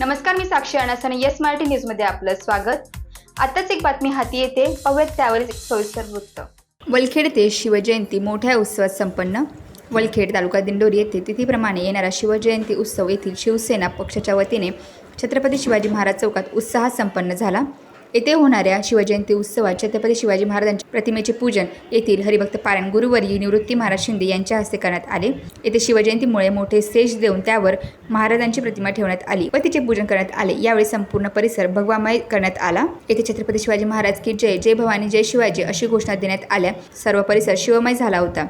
नमस्कार, मी साक्षी अणस आणि येस मराठी न्यूजमध्ये आपलं स्वागत. आताच एक बातमी हाती येते, पाहूयात त्यावरच एक सविस्तर वृत्त. वलखेड येथे शिवजयंती मोठ्या उत्सवात संपन्न. वलखेड तालुका दिंडोरी येथे तिथीप्रमाणे येणारा शिवजयंती उत्सव येथील शिवसेना पक्षाच्या वतीने छत्रपती शिवाजी महाराज चौकात उत्साहात संपन्न झाला. येथे होणाऱ्या शिवजयंती उत्सवात छत्रपती शिवाजी महाराजांच्या प्रतिमेचे पूजन येथील हरिभक्त पारायण गुरुवर्य निवृत्ती महाराज शिंदे यांच्या हस्ते करण्यात आले. येथे शिवजयंतीमुळे मोठे स्टेज देऊन त्यावर महाराजांची प्रतिमा ठेवण्यात आली व तिचे पूजन करण्यात आले. यावेळी संपूर्ण परिसर भगवामय करण्यात आला. येथे छत्रपती शिवाजी महाराज की जय, जय भवानी, जय शिवाजी अशी घोषणा देण्यात आल्या. सर्व परिसर शिवमय झाला होता.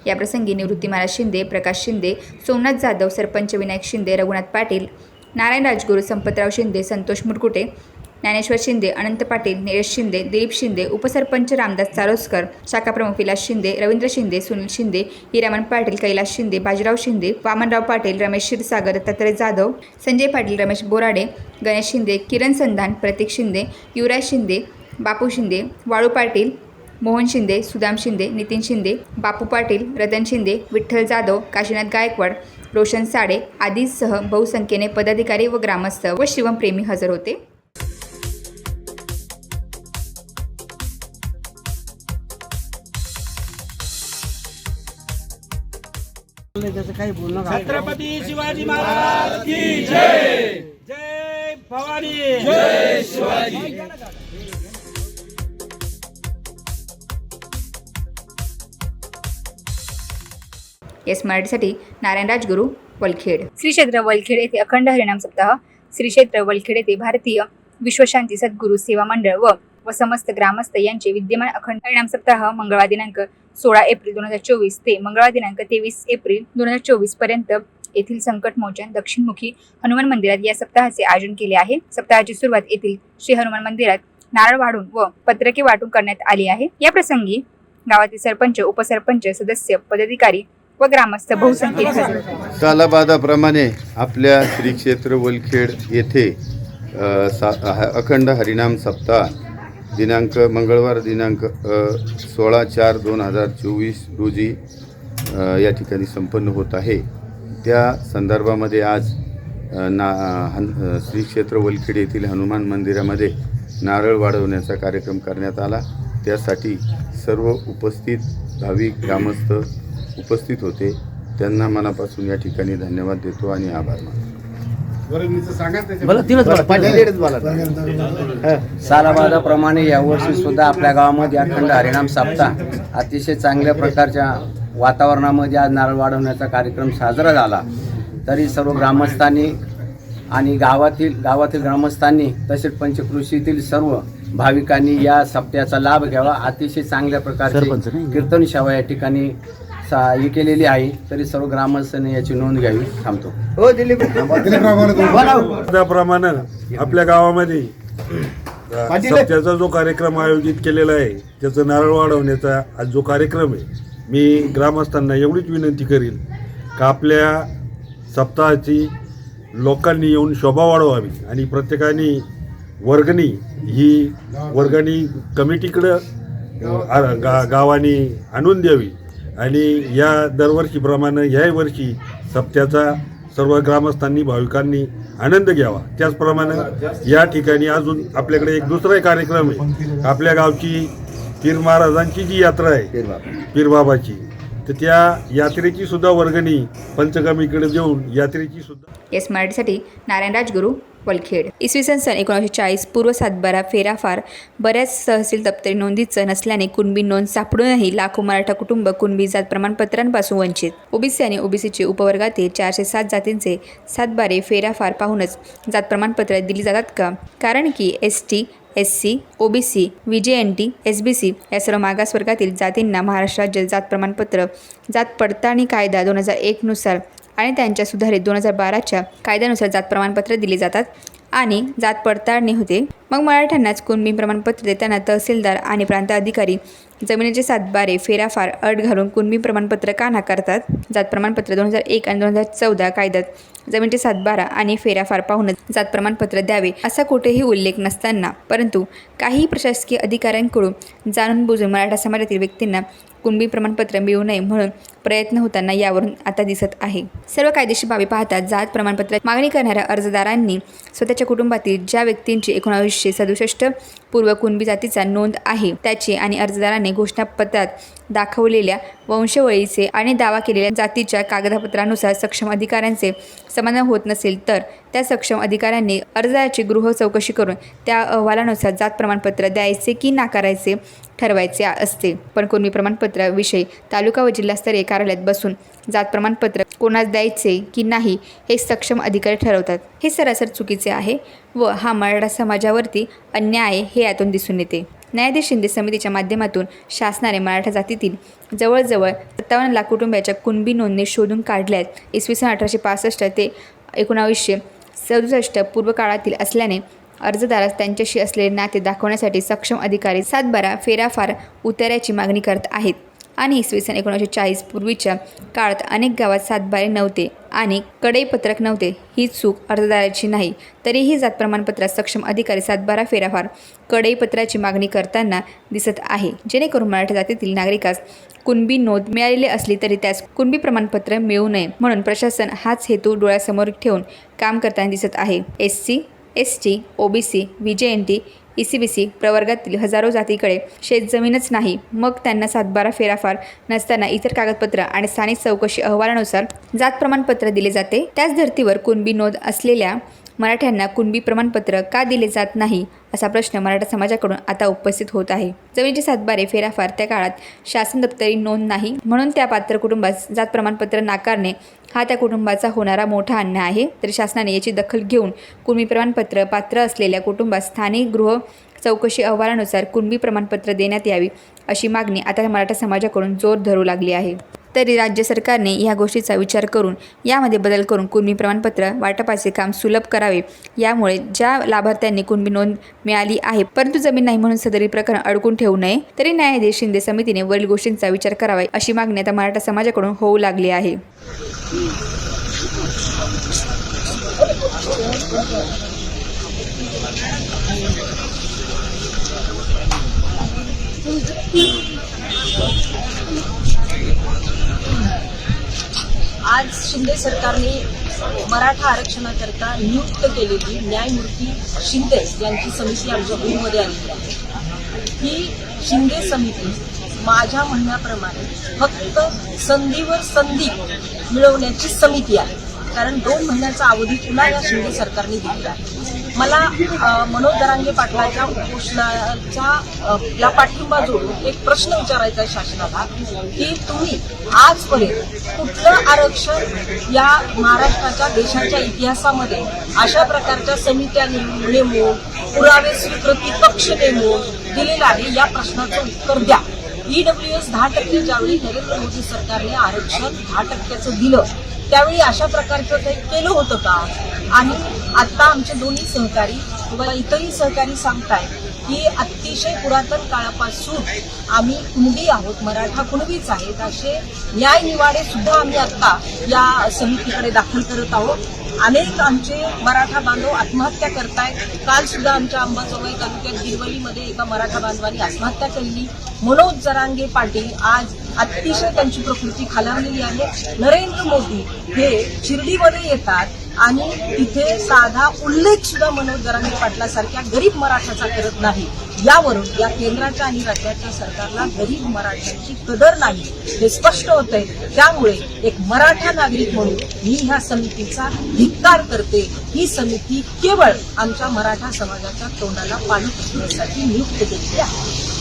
या प्रसंगी निवृत्ती महाराज शिंदे, प्रकाश शिंदे, सोमनाथ जाधव, सरपंच विनायक शिंदे, रघुनाथ पाटील, नारायण राजगुरू, संपतराव शिंदे, संतोष मुरकुटे, ज्ञानेश्वर शिंदे, अनंत पाटील, निलेश शिंदे, दिलीप शिंदे, उपसरपंच रामदास चारोस्कर, शाखाप्रमुख विलास शिंदे, रवींद्र शिंदे, सुनील शिंदे, हिरामन पाटील, कैलास शिंदे, बाजीराव शिंदे, वामनराव पाटील, रमेश क्षीरसागर, दत्तात्रय जाधव, संजय पाटील, रमेश बोराडे, गणेश शिंदे, किरण संधान, प्रतीक शिंदे, युवराज शिंदे, बापू शिंदे, वाळू पाटील, मोहन शिंदे, सुदाम शिंदे, नितीन शिंदे, बापू पाटील, रतन शिंदे, विठ्ठल जाधव, काशीनाथ गायकवाड, रोशन साडे आदींसह बहुसंख्येने पदाधिकारी व ग्रामस्थ व शिवप्रेमी हजर होते. छत्रपती शिवाजी महाराज की जय, जय भवानी, जय शिवाजी. येस मराठीसाठी नारायण राजगुरू, वलखेड. श्री क्षेत्र वलखेड येथे अखंड हरिनाम सप्ताह. श्री क्षेत्र वलखेड येथे भारतीय विश्वशांती सद्गुरू सेवा मंडळ व समस्त ग्रामस्थ यांचे विद्यमान अखंड हरिनाम सप्ताह मंगळवार दिनांक 16 एप्रिल 2024 ते मंगळवार दिनांक 23 एप्रिल 2024 पर्यंत येथील संकटमोचन दक्षिणमुखी हनुमान मंदिरात या सप्ताहाचे आयोजन केले आहे. सप्ताहाची सुरुवात येथील श्री हनुमान मंदिरात नारळ वाढून व पत्रके वाटून करण्यात आली आहे. या प्रसंगी गावातील सरपंच, उपसरपंच, सदस्य, पदाधिकारी व ग्रामस्थ बहुसंख्येने हजर होते. कालाबादाप्रमाणे आपल्या श्री क्षेत्र वलखेड येथे अखंड हरिनाम सप्ताह दिनांक मंगळवार दिनांक 16/4/2024 रोजी या ठिकाणी संपन्न होत आहे. त्या संदर्भामध्ये आज श्री क्षेत्र वलखेड येथील हनुमान मंदिरामध्ये नारळ वाढवण्याचा कार्यक्रम करण्यात आला. त्यासाठी सर्व उपस्थित भाविक ग्रामस्थ उपस्थित होते. त्यांना मनापासून या ठिकाणी धन्यवाद देतो आणि आभार मानतो. सालाबादाप्रमाणे यावर्षी सुद्धा आपल्या गावामध्ये अखंड हरिनाम सप्ताह अतिशय चांगल्या प्रकारच्या वातावरणामध्ये आज नारळ वाढवण्याचा कार्यक्रम साजरा झाला. तरी सर्व ग्रामस्थांनी आणि गावातील ग्रामस्थांनी तसेच पंचकृषीतील सर्व भाविकांनी या सप्त्याचा लाभ घ्यावा. अतिशय चांगल्या प्रकारची कीर्तन सेवा या ठिकाणी ही केलेली आहे. तरी सर्व ग्रामस्थांनी याची नोंद घ्यावी. थांबतो. त्याप्रमाणे आपल्या गावामध्ये सप्त्याचा जो कार्यक्रम आयोजित केलेला आहे, त्याचं नारळ वाढवण्याचा आज जो कार्यक्रम आहे, मी ग्रामस्थांना एवढीच विनंती करील का आपल्या सप्ताहाची लोकांनी येऊन शोभा वाढवावी आणि प्रत्येकाने वर्गणी कमिटीकडं गावाने आणून द्यावी आणि या दरवर्षीप्रमाणे याही वर्षी सप्त्याचा सर्व ग्रामस्थांनी भाविकांनी आनंद घ्यावा. त्याचप्रमाणे या ठिकाणी अजून आपल्याकडे एक दुसरा कार्यक्रम आहे. आपल्या गावची पीर महाराजांची जी यात्रा आहे, पीरबाबाची, तर त्या यात्रेची सुद्धा वर्गणी पंचगामीकडे देऊन यात्रेची सुद्धा. येस मराठीसाठी नारायण राजगुरू, वलखेड. इसवी सन 1940 पूर्व सातबारा फेराफार बऱ्याच तहसील दप्तरी नोंदीचं नसल्याने कुणबी नोंद सापडूनही लाखो मराठा कुटुंब कुणबी जात प्रमाणपत्रांपासून वंचित. ओबीसी आणि ओबीसीचे उपवर्गातील 407 जातींचे सातबारे फेराफार पाहूनच जात प्रमाणपत्र दिली जातात का? कारण की ST, SC, OBC, VJNT, SBC या सर्व मागासवर्गातील जातींना महाराष्ट्र राज्य जात प्रमाणपत्र जात पडताळणी कायदा 2001 नुसार आणि त्यांच्या सुधारित 2012च्या कायद्यानुसार जात प्रमाणपत्र दिले जातात आणि जात पडताळणी होते. मग मराठ्यांनाच कुणबी प्रमाणपत्र देताना तहसीलदार आणि प्रांत अधिकारी जमिनीचे सातबारे फेराफार अट घालून कुणबी प्रमाणपत्र का नाकारतात? जात प्रमाणपत्र 2001 आणि 2014 कायद्यात जमिनीचे सातबारा आणि फेराफार पाहूनच जात प्रमाणपत्र द्यावे असा कुठेही उल्लेख नसताना, परंतु काही प्रशासकीय अधिकाऱ्यांकडून जाणून बुजून मराठा समाजातील व्यक्तींना कुणबी प्रमाणपत्र मिळू नये म्हणून प्रयत्न होताना यावरून आता दिसत आहे. सर्व कायदेशीर बाबी पाहता जात प्रमाणपत्र मागणी करणाऱ्या अर्जदारांनी स्वतःच्या कुटुंबातील ज्या व्यक्तींची 1967 पूर्व कुणबी जातीचा नोंद आहे त्याची आणि अर्जदाराने घोषणापत्रात दाखवलेल्या वंशावळीचे आणि दावा केलेल्या जातीच्या कागदपत्रानुसार सक्षम अधिकाऱ्यांचे समाधान होत नसेल तर त्या सक्षम अधिकाऱ्यांनी अर्जदाराची गृह चौकशी करून त्या अहवालानुसार जात प्रमाणपत्र द्यायचे की नाकारायचे ठरवायचे असते. पण कुणबी प्रमाणपत्र विषयी तालुका व जिल्हास्तरीय कार्यालयात बसून जात प्रमाणपत्र कोणास द्यायचे की नाही हे सक्षम अधिकारी ठरवतात. हे सरासर चुकीचे आहे व हा मराठा समाजावरती अन्याय आहे हे यातून दिसून येते. न्यायाधीश शिंदे समितीच्या माध्यमातून शासनाने मराठा जातीतील जवळजवळ 57 लाख कुटुंबाच्या कुणबी नोंदणी शोधून काढल्यात. इसवी सन 1865 ते 1967 पूर्व काळातील असल्याने अर्जदारास त्यांच्याशी असलेले नाते दाखवण्यासाठी सक्षम अधिकारी 7/12 फेराफार उतार्याची मागणी करत आहेत आणि इसवी सन 1940 पूर्वीच्या काळात अनेक गावात 7/12 नव्हते आणि कडईपत्रक नव्हते. ही चूक अर्जदाराची नाही. तरीही जात प्रमाणपत्रात सक्षम अधिकारी 7/12 फेराफार कडईपत्राची मागणी करताना दिसत आहे, जेणेकरून मराठा जातीतील नागरिकास कुणबी नोंद मिळालेली असली तरी त्यास कुणबी प्रमाणपत्र मिळू नये म्हणून प्रशासन हाच हेतू डोळ्यासमोर ठेवून काम करताना दिसत आहे. SC, ST, OBC, VJNT, ECBC प्रवर्गातील हजारो जातीकडे शेतजमीनच नाही, मग त्यांना 7/12 फेराफार नसताना इतर कागदपत्र आणि स्थानिक चौकशी अहवालानुसार जात प्रमाणपत्र दिले जाते. त्याच धर्तीवर कुणबी नोंद असलेल्या मराठ्यांना कुणबी प्रमाणपत्र का दिले जात नाही असा प्रश्न मराठा समाजाकडून आता उपस्थित होत आहे. जमिनीचे 7/12 फेराफार त्या काळात शासन दप्तरी नोंद नाही म्हणून त्या पात्र कुटुंबास जात प्रमाणपत्र नाकारणे हा त्या कुटुंबाचा होणारा मोठा अन्याय आहे. तरी शासनाने याची दखल घेऊन कुणबी प्रमाणपत्र पात्र असलेल्या कुटुंबास स्थानिक गृह चौकशी अहवालानुसार कुणबी प्रमाणपत्र देण्यात यावी अशी मागणी आता मराठा समाजाकडून जोर धरू लागली आहे. तरी राज्य सरकारने या गोष्टीचा विचार करून यामध्ये बदल करून कुणबी प्रमाणपत्र वाटपाचे काम सुलभ करावे. यामुळे ज्या लाभार्थ्यांनी कुणबी नोंद मिळाली आहे परंतु जमीन नाही म्हणून सदरी प्रकरण अडकून ठेवू नये. तरी न्यायाधीश शिंदे समितीने वरील गोष्टींचा विचार करावा अशी मागणी आता मराठा समाजाकडून होऊ लागली आहे. आज शिंदे सरकारने मराठा आरक्षणाकरता नियुक्त केलेली न्यायमूर्ती शिंदे यांची समिती आमच्या भूमीमध्ये आलेली आहे. ही शिंदे समिती माझ्या म्हणण्याप्रमाणे फक्त संधीवर संधी मिळवण्याची समिती आहे. कारण 2 महिन्याचा अवधी पुन्हा या शिंदे सरकारने दिलेला आहे. मला मनोज जरांगे पाटलाच्या उपोषणाच्या पाठिंबा जोडून एक प्रश्न विचारायचा आहे शासनाला की तुम्ही आजपर्यंत कुठलं आरक्षण या महाराष्ट्राच्या देशाच्या इतिहासामध्ये अशा प्रकारच्या समित्या नेमून पुरावे स्वीकृती कक्ष नेमून दिलेला आहे या प्रश्नाचं उत्तर द्या. EWS 10% ज्यावेळी नरेंद्र मोदी सरकारने आरक्षण 10% दिलं त्यावेळी अशा प्रकारचं काही केलं होतं का? आणि आता आमचे दोन्ही सहकारी किंवा इतरही सहकारी सांगताय की अतिशय पुरातन काळापासून आम्ही कुणबी आहोत, मराठा कुणबीच आहेत असे न्यायनिवाडे सुद्धा आम्ही आता या समितीकडे दाखल करत आहोत. अनेक आमचे मराठा बांधव आत्महत्या करतायत. काल सुद्धा आमच्या अंबाजोगाई तालुक्यात गिरवलीमध्ये एका मराठा बांधवांनी आत्महत्या केली. मनोज जरांगे पाटील आज अतिशय त्यांची प्रकृती खालावलेली आहे. नरेंद्र मोदी हे शिर्डीमध्ये येतात आणि तिथे साधा उल्लेख सुद्धा मनोज जरांगे पाटलासारख्या गरीब मराठाचा करत नाही. यावरून या केंद्राच्या आणि राज्याच्या सरकारला गरीब मराठ्यांची कदर नाही हे स्पष्ट होतंय. त्यामुळे एक मराठा नागरिक म्हणून मी ह्या समितीचा धिक्कार करते. ही समिती केवळ आमच्या मराठा समाजाच्या तोंडाला पाणी पुसण्यासाठी नियुक्त केलेली आहे.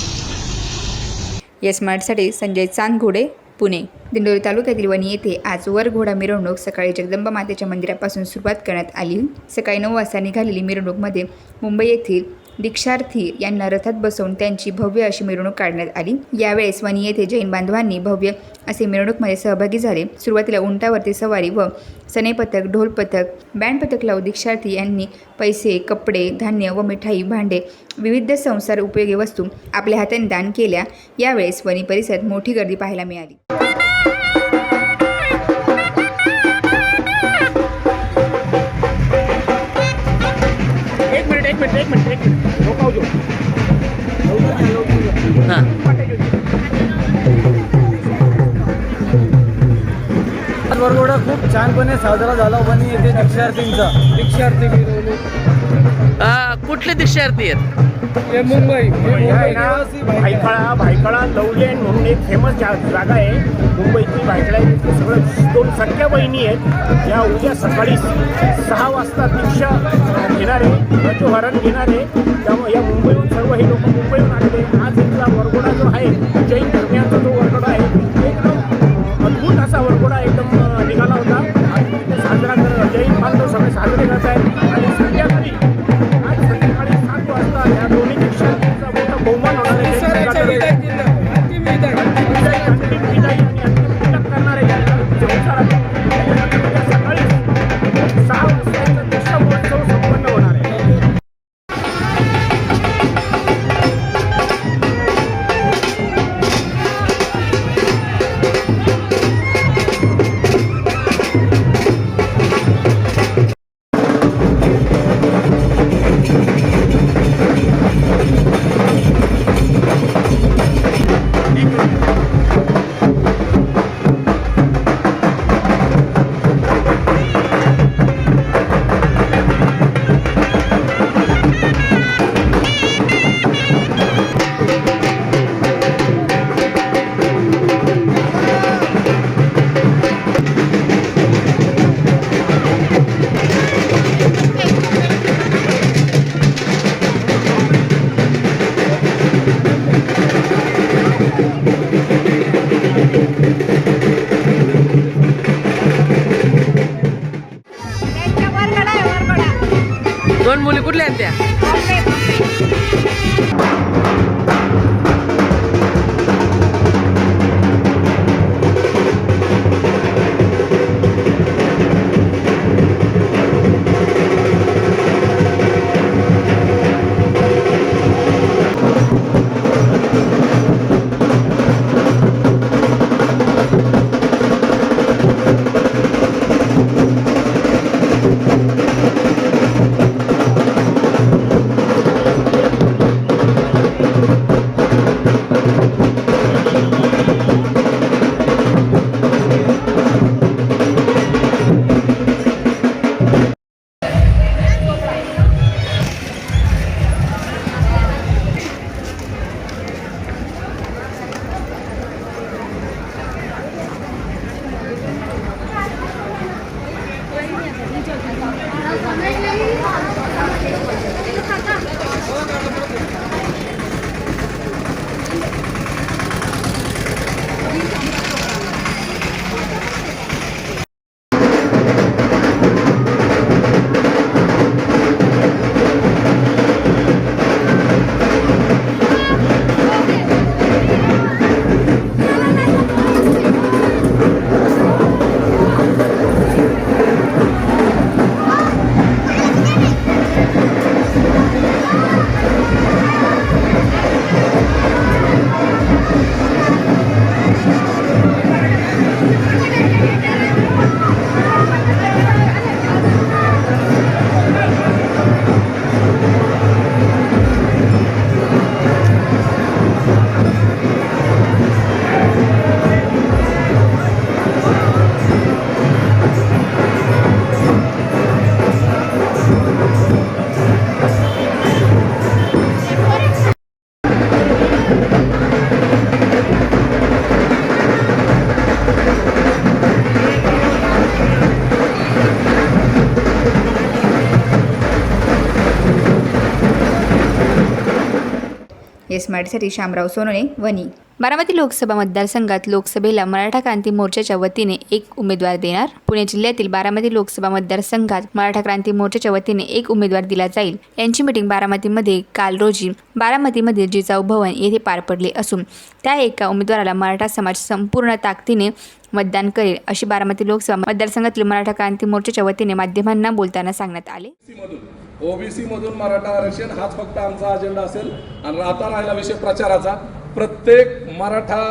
येस मराठीसाठी संजय चांदघोडे, पुणे. दिंडोरी तालुक्यातील वणी येथे आज वर घोडा मिरवणूक सकाळी जगदंबा मातेच्या मंदिरापासून सुरुवात करण्यात आली. सकाळी 9 वाजता निघालेली मिरवणूकमध्ये मुंबई येथील दीक्षार्थी यांना रथात बसवून त्यांची भव्य अशी मिरवणूक काढण्यात आली. यावेळेस वणी येथे जैन बांधवांनी भव्य असे मिरवणूकमध्ये सहभागी झाले. सुरुवातीला उंटावरती सवारी व सनई पथक, ढोल पथक, बँड पथक लावून दीक्षार्थी यांनी पैसे, कपडे, धान्य व मिठाई, भांडे, विविध संसार उपयोगी वस्तू आपल्या हाताने दान केल्या. यावेळेस वणी परिसरात मोठी गर्दी पाहायला मिळाली. एक मिनिट रोकावतो. हां खूप छानपणे साजरा झाला वणी येथे दीक्षार्थी कुठले दीक्षार्थी आहेत? भायखळा लवलेन म्हणून एक फेमस जागा आहे मुंबईतली. भायखळा इथे सगळं 2 सख्या बहिणी आहेत. या उद्या सकाळी 6 वाजता दीक्षा घेणारे हरण घेणारे. त्यामुळे या मुंबईहून सर्व हे लोक मुंबईहून आलेले. आज इथला वरघोडा जो आहे जैन धर्मियांचा जो वरघोडा आहे एकदम अद्भुत असा वरघोडा एकदम निघाला होता. आणि तिथे साजरा जैन बांधव सगळे साजरे करत आहेत. आणि संध्याकाळी आज संध्याकाळी 7 वाजता या दोन्ही दीक्षांचा मोठा बहुमान होणार आहे. अंतिम विदाई आणि अंतिम तिलक करणारे सकाळी 6 वाजता दीक्षा महोत्सव संपन्न होणार आहे. दोन मुली कुठल्या आहेत त्या? येस मराठीसाठी शामराव सोनोने वणी. बारामती लोकसभा मतदारसंघात लोकसभेला मराठा क्रांती मोर्चाच्या वतीने एक उमेदवार देणार. पुणे जिल्ह्यातील बारामती लोकसभा मतदारसंघात मराठा क्रांती मोर्चाच्या वतीने एक उमेदवार दिला जाईल. यांची मीटिंग बारामतीमध्ये काल रोजी बारामतीमध्ये जिजाऊ भवन येथे पार पडले असून त्या एका उमेदवाराला मराठा समाज संपूर्ण ताकदीने मतदान करेल अशी बारामती लोकसभा मतदारसंघातील मराठा क्रांती मोर्चाच्या वतीने माध्यमांना बोलताना सांगण्यात आले. ओबीसी मधून मराठा आरक्षण हाच फक्त आमचा अजेंडा असेल. आणि आता राहिला विषय प्रचाराचा. प्रत्येक मराठा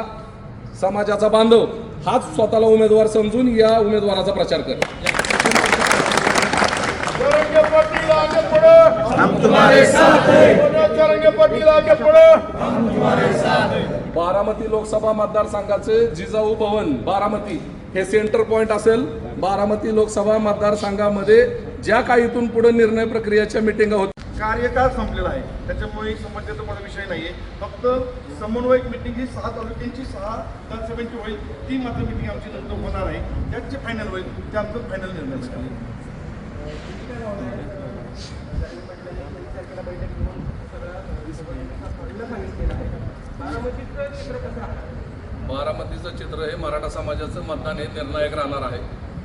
समाजाचा बांधव हाच स्वतःला उमेदवार समजून या उमेदवाराचा प्रचार करेल. बारामती लोकसभा मतदारसंघाचे जिजाऊ भवन बारामती हे सेंटर पॉइंट असेल. बारामती लोकसभा मतदारसंघामध्ये ज्या काही इथून पुढे निर्णय प्रक्रियेच्या मिटिंगा होत्या कार्यकाळ संपलेला आहे, त्याच्यामुळे संबंधित मला विषय नाही आहे. फक्त समन्वयक मिटिंग ही 6 तालुक्यांची 6 विधानसभेची होईल, ती मात्र मिटिंग आमची नंतर होणार आहे. त्यात जे फायनल होईल ते आमचं फायनल निर्णय असेल. बारामतीचं चित्र हे मराठा समाजाचं मतदान हे निर्णायक राहणार आहे.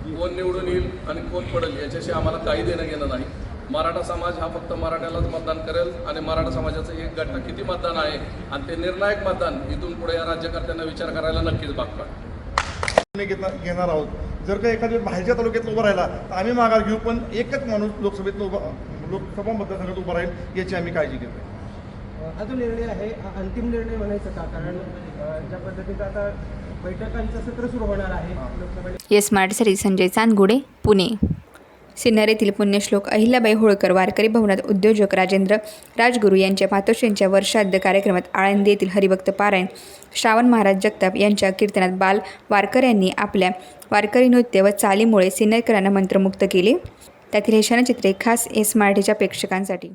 कोण निवडून येईल आणि कोण पडेल याच्याशी आम्हाला काही देणं घेणं नाही. मराठा समाज हा फक्त मराठ्यालाच मतदान करेल आणि मराठा समाजाचं एक गट किती मतदान आहे आणि ते निर्णायक मतदान इथून पुढे या राज्यकर्त्यांना विचार करायला नक्कीच भाग पाडेल. घेणार आहोत. जर का एखाद्या बाहेरच्या तालुक्यात उभा राहिला तर आम्ही माघार घेऊ, पण एकच माणूस लोकसभा मतदारसंघात उभा राहील याची आम्ही काळजी घेतो. हा जो निर्णय आहे हा अंतिम निर्णय म्हणायचा का? कारण ज्या पद्धतीचं आता बैठकांचं सत्र सुरू होणार आहे लोकसभा. येस मराठीसाठी संजय चांदगुडे, पुणे. सिन्नर येथील पुण्यश्लोक अहिल्याबाई होळकर वारकरी भवनात उद्योजक राजेंद्र राजगुरू यांच्या मातोश्रींच्या वर्षाद्य कार्यक्रमात आळंदी येथील हरिभक्त पारायण श्रावण महाराज जगताप यांच्या कीर्तनात बाल वारकऱ्यांनी आपल्या वारकरी नृत्य व चालीमुळे सिन्नरकरांना मंत्रमुग्ध केले. त्यातील हे क्षणचित्रे खास येस मराठीच्या प्रेक्षकांसाठी.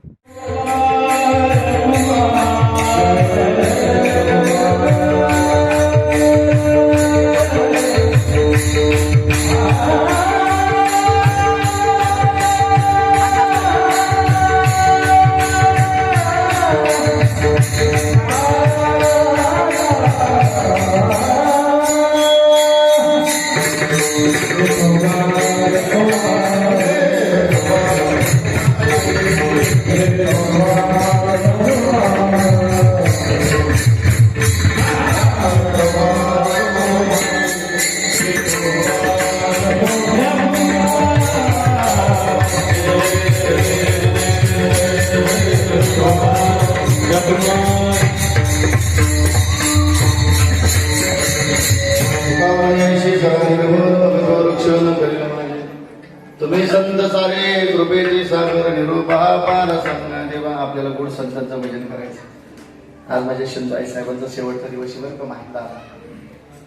तुम्ही संत सारे कृपेची सागर निरूपा पार संग देवा. आपल्याला गुड संतांचं भजन करायचं. आज माझ्या शिंदे साहेबांचा शेवटचा दिवस वर का माहितला.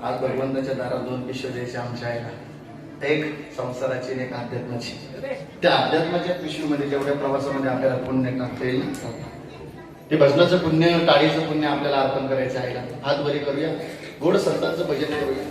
आज भगवंताच्या दारात 2 पिशव्या द्यायच्या आमच्या आईला, एक संसाराची आणि एक अध्यात्माची. त्या अध्यात्माच्या पिशवीमध्ये जेवढ्या प्रवासामध्ये आपल्याला पुण्य टाकता येईल ते भजनाचं पुण्य, टाळीचं पुण्य आपल्याला अर्पण करायचं आईला. हात बरी करूया, गोड संतांचं भजन करूया.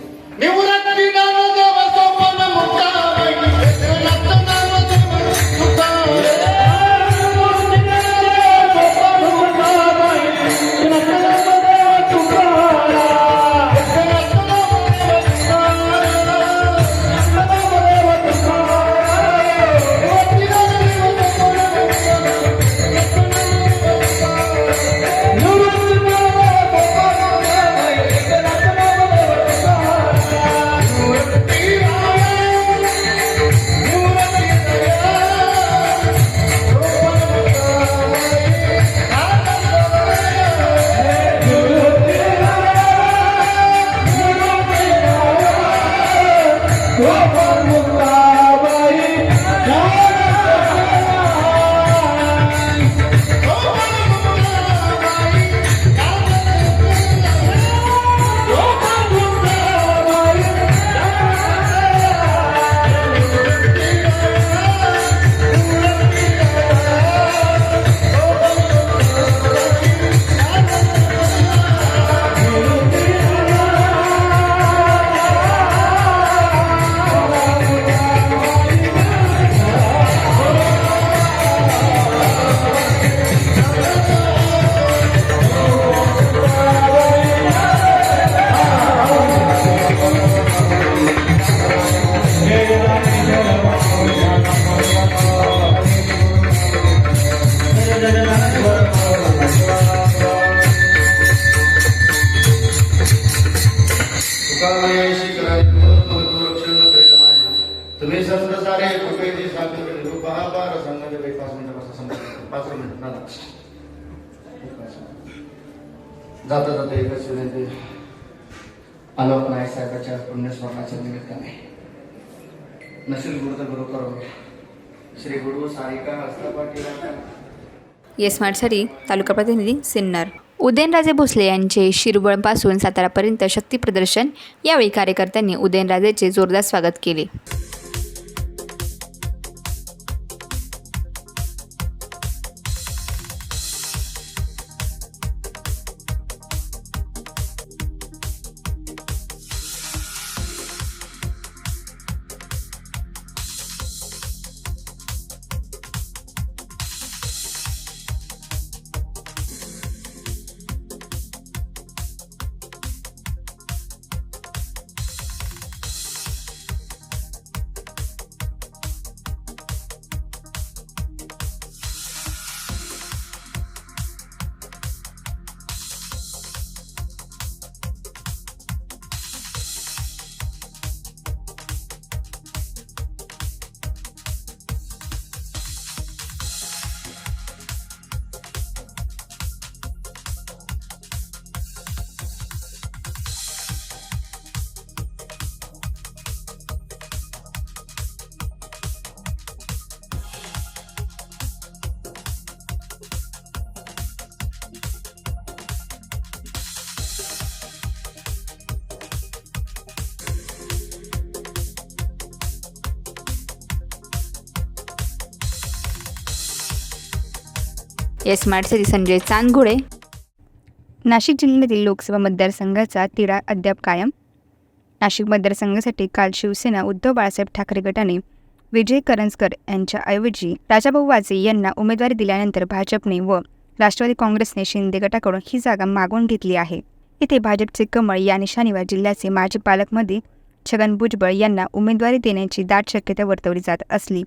तुम्ही संत सारे कृपेची सागर निरूपा पार संग देवा. 5 मिनिट जाता जाता एकच विनंती. आलो आपण आई साहेबाच्या पुण्यस्मरणाच्या निमित्ताने. नशील गुरु तर गुरु करो. श्री गुरु सारिका हस्तपाटीला. येस मराठीसाठी तालुका प्रतिनिधी सिन्नर. उदयनराजे भोसले यांचे शिरवळपासून सातारापर्यंत शक्ती प्रदर्शन. यावेळी कार्यकर्त्यांनी उदयनराजेचे जोरदार स्वागत केले. स्मार्टसाठी संजय चांदघोडे. नाशिक जिल्ह्यातील लोकसभा मतदारसंघाचा तिढा अद्याप कायम. नाशिक मतदारसंघासाठी काल शिवसेना उद्धव बाळासाहेब ठाकरे गटाने विजय करंजकर यांच्याऐवजी राजाभाऊ वाजे यांना उमेदवारी दिल्यानंतर भाजपने व राष्ट्रवादी काँग्रेसने शिंदे गटाकडून ही जागा मागून घेतली आहे. इथे भाजपचे कमळ या निशाणीवर जिल्ह्याचे माजी पालकमंत्री छगन भुजबळ यांना उमेदवारी देण्याची दाट शक्यता वर्तवली जात असली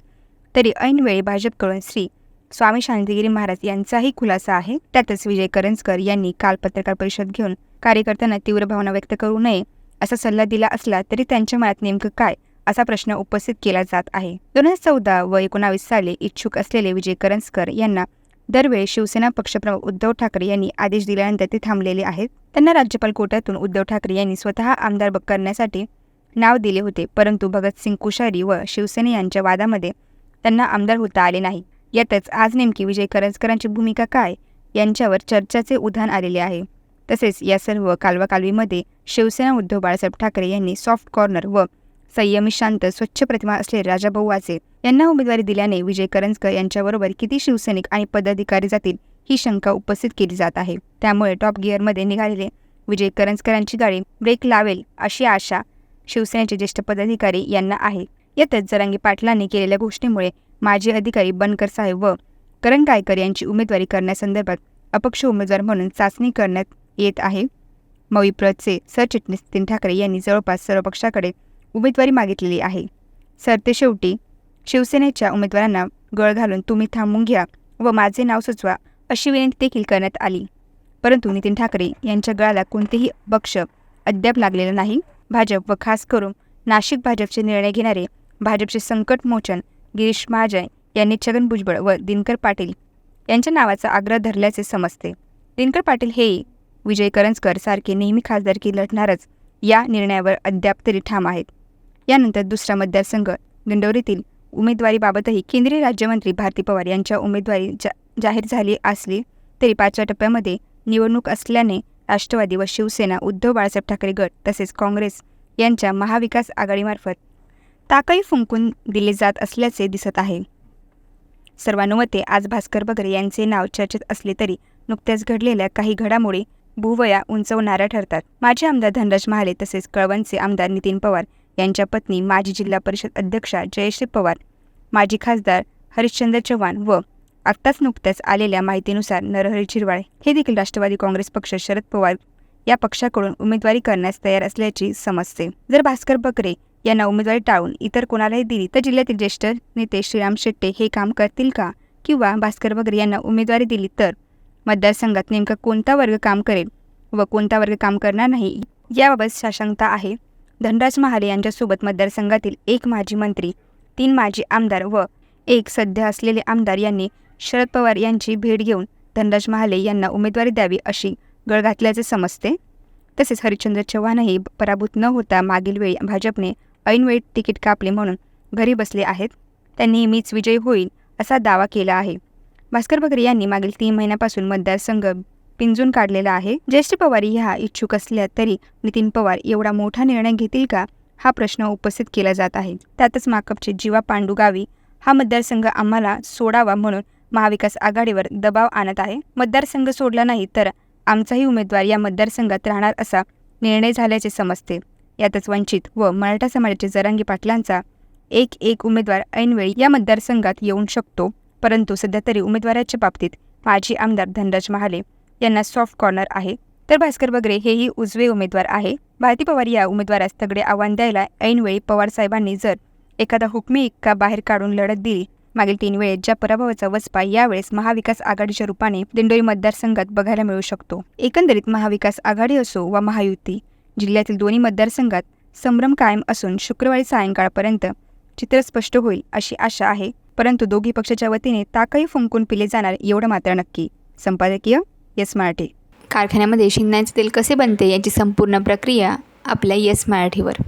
तरी ऐनवेळी भाजपकडून श्री स्वामी शांतिगिरी महाराज यांचाही खुलासा आहे. त्यातच विजय करंजकर यांनी काल पत्रकार परिषद घेऊन कार्यकर्त्यांना तीव्र भावना व्यक्त करू नये असा सल्ला दिला असला तरी त्यांच्या मनात नेमकं काय असा प्रश्न उपस्थित केला जात आहे. 2014 व 19 साली इच्छुक असलेले विजय करंजकर यांना दरवेळी शिवसेना पक्षप्रमुख उद्धव ठाकरे यांनी आदेश दिल्यानंतर ते थांबलेले आहेत. त्यांना राज्यपाल कोट्यातून उद्धव ठाकरे यांनी स्वतः आमदार करण्यासाठी नाव दिले होते, परंतु भगतसिंग कोश्यारी व शिवसेना यांच्या वादामध्ये त्यांना आमदार होता आले नाही. यातच आज नेमकी विजय करंजकरांची भूमिका काय यांच्यावर चर्चाचे उधाण आलेले आहे. तसेच या सर्व कालवाकालवीमध्ये शिवसेना उद्धव बाळासाहेब ठाकरे यांनी सॉफ्ट कॉर्नर व संयमी शांत स्वच्छ प्रतिमा असलेले राजाभाऊ वाजे यांना उमेदवारी दिल्याने विजय करंजकर यांच्याबरोबर किती शिवसैनिक आणि पदाधिकारी जातील ही शंका उपस्थित केली जात आहे. त्यामुळे टॉप गिअरमध्ये निघालेले विजय करंजकरांची गाडी ब्रेक लावेल अशी आशा शिवसेनेचे ज्येष्ठ पदाधिकारी यांना आहे. यातच जरांगे पाटलांनी केलेल्या घोषणेमुळे माजी अधिकारी बनकर साहेब व करण गायकर यांची उमेदवारी करण्यासंदर्भात अपक्ष उमेदवार म्हणून चाचणी करण्यात येत आहे. मविप्रचे सरचिटणीस नितीन ठाकरे यांनी जवळपास सर्व पक्षाकडे उमेदवारी मागितलेली आहे. सरतेशेवटी शिवसेनेच्या उमेदवारांना गळ घालून तुम्ही थांबून घ्या व माझे नाव सुचवा अशी विनंती देखील करण्यात आली, परंतु नितीन ठाकरे यांच्या गळाला कोणतेही पक्ष अद्याप लागलेलं नाही. भाजप व खास करून नाशिक भाजपचे निर्णय घेणारे भाजपचे संकटमोचन गिरीश महाजन यांनी छगन भुजबळ व दिनकर पाटील यांच्या नावाचा आग्रह धरल्याचे समजते. दिनकर पाटील हे विजय करंजकर सारखे नेहमी खासदारकी लढणारच या निर्णयावर अद्याप तरी ठाम आहेत. यानंतर दुसरा मतदारसंघ दिंडोरीतील उमेदवारीबाबतही केंद्रीय राज्यमंत्री भारती पवार यांच्या उमेदवारी जाहीर झाली असली तरी 5व्या टप्प्यामध्ये निवडणूक असल्याने राष्ट्रवादी व शिवसेना उद्धव बाळासाहेब ठाकरे गट तसेच काँग्रेस यांच्या महाविकास आघाडीमार्फत ताकई फुंकून दिले जात असल्याचे दिसत आहे. सर्वानुमते आज भास्कर बगरे यांचे नाव चर्चेत असले तरी नुकत्याच घडलेल्या काही घडामोडी भुवया उंचवणाऱ्या ठरतात. माजी आमदार धनराज महाले तसेच कळवणचे आमदार नितीन पवार यांच्या पत्नी माजी जिल्हा परिषद अध्यक्षा जयश्री पवार, माजी खासदार हरिश्चंद्र चव्हाण व आत्ताच नुकत्याच आलेल्या माहितीनुसार नरहरी झिरवाळ हे देखील राष्ट्रवादी काँग्रेस पक्ष शरद पवार या पक्षाकडून उमेदवारी करण्यास तयार असल्याची समजते. जर भास्कर बगरे यांना उमेदवारी टाळून इतर कोणालाही दिली तर जिल्ह्यातील ज्येष्ठ नेते श्रीराम शेट्टे हे काम करतील का, किंवा भास्कर बगरे यांना उमेदवारी दिली तर मतदारसंघात नेमका कोणता वर्ग काम करेल व कोणता वर्ग काम करणार नाही याबाबत साशंकता आहे. धनराज महाले यांच्यासोबत मतदारसंघातील 1 माजी मंत्री, 3 माजी आमदार व 1 सध्या असलेले आमदार यांनी शरद पवार यांची भेट घेऊन धनराज महाले यांना उमेदवारी द्यावी अशी गळ घातल्याचे समजते. तसेच हरिश्चंद्र चव्हाणही पराभूत न होता मागील वेळी भाजपने ऐनवेळी तिकीट कापले म्हणून घरी बसले आहेत. त्यांनी मीच विजयी होईल असा दावा केला आहे. भास्कर बगरे यांनी मागील 3 महिन्यापासून मतदारसंघ पिंजून काढलेला आहे. जयश्री पवार ह्या इच्छुक असल्या तरी नितीन पवार एवढा मोठा निर्णय घेतील का हा प्रश्न उपस्थित केला जात आहे. त्यातच माकपचे जीवा पांडू गावी हा मतदारसंघ आम्हाला सोडावा म्हणून महाविकास आघाडीवर दबाव आणत आहे. मतदारसंघ सोडला नाही तर आमचाही उमेदवार या मतदारसंघात राहणार असा निर्णय झाल्याचे समजते. यातच वंचित व मराठा समाजाचे जरांगे पाटलांचा एक उमेदवार ऐनवेळी या मतदारसंघात येऊ शकतो, परंतु सध्या तरी उमेदवाराच्या बाबतीत माजी आमदार धनराज महाले यांना सॉफ्ट कॉर्नर आहे, तर भास्कर बगरे हेही उजवे उमेदवार आहे. भारती पवार या उमेदवारास तगडे आव्हान द्यायला ऐनवेळी पवार साहेबांनी जर एखादा हुकमी एक्का बाहेर काढून लढत दिली. मागील 3 वेळेस ज्या पराभवाचा वचपा यावेळेस महाविकास आघाडीच्या रूपाने दिंडोरी मतदारसंघात बघायला मिळू शकतो. एकंदरीत महाविकास आघाडी असो वा महायुती, जिल्ह्यातील दोन्ही मतदारसंघात संभ्रम कायम असून शुक्रवारी सायंकाळपर्यंत चित्र स्पष्ट होईल अशी आशा आहे, परंतु दोघी पक्षाच्या वतीने ताकही फुंकून पिले जाणार एवढं मात्र नक्की. संपादकीय येस मराठी. कारखान्यामध्ये शेंगदाण्याचे तेल कसे बनते याची संपूर्ण प्रक्रिया आपल्या येस मराठीवर.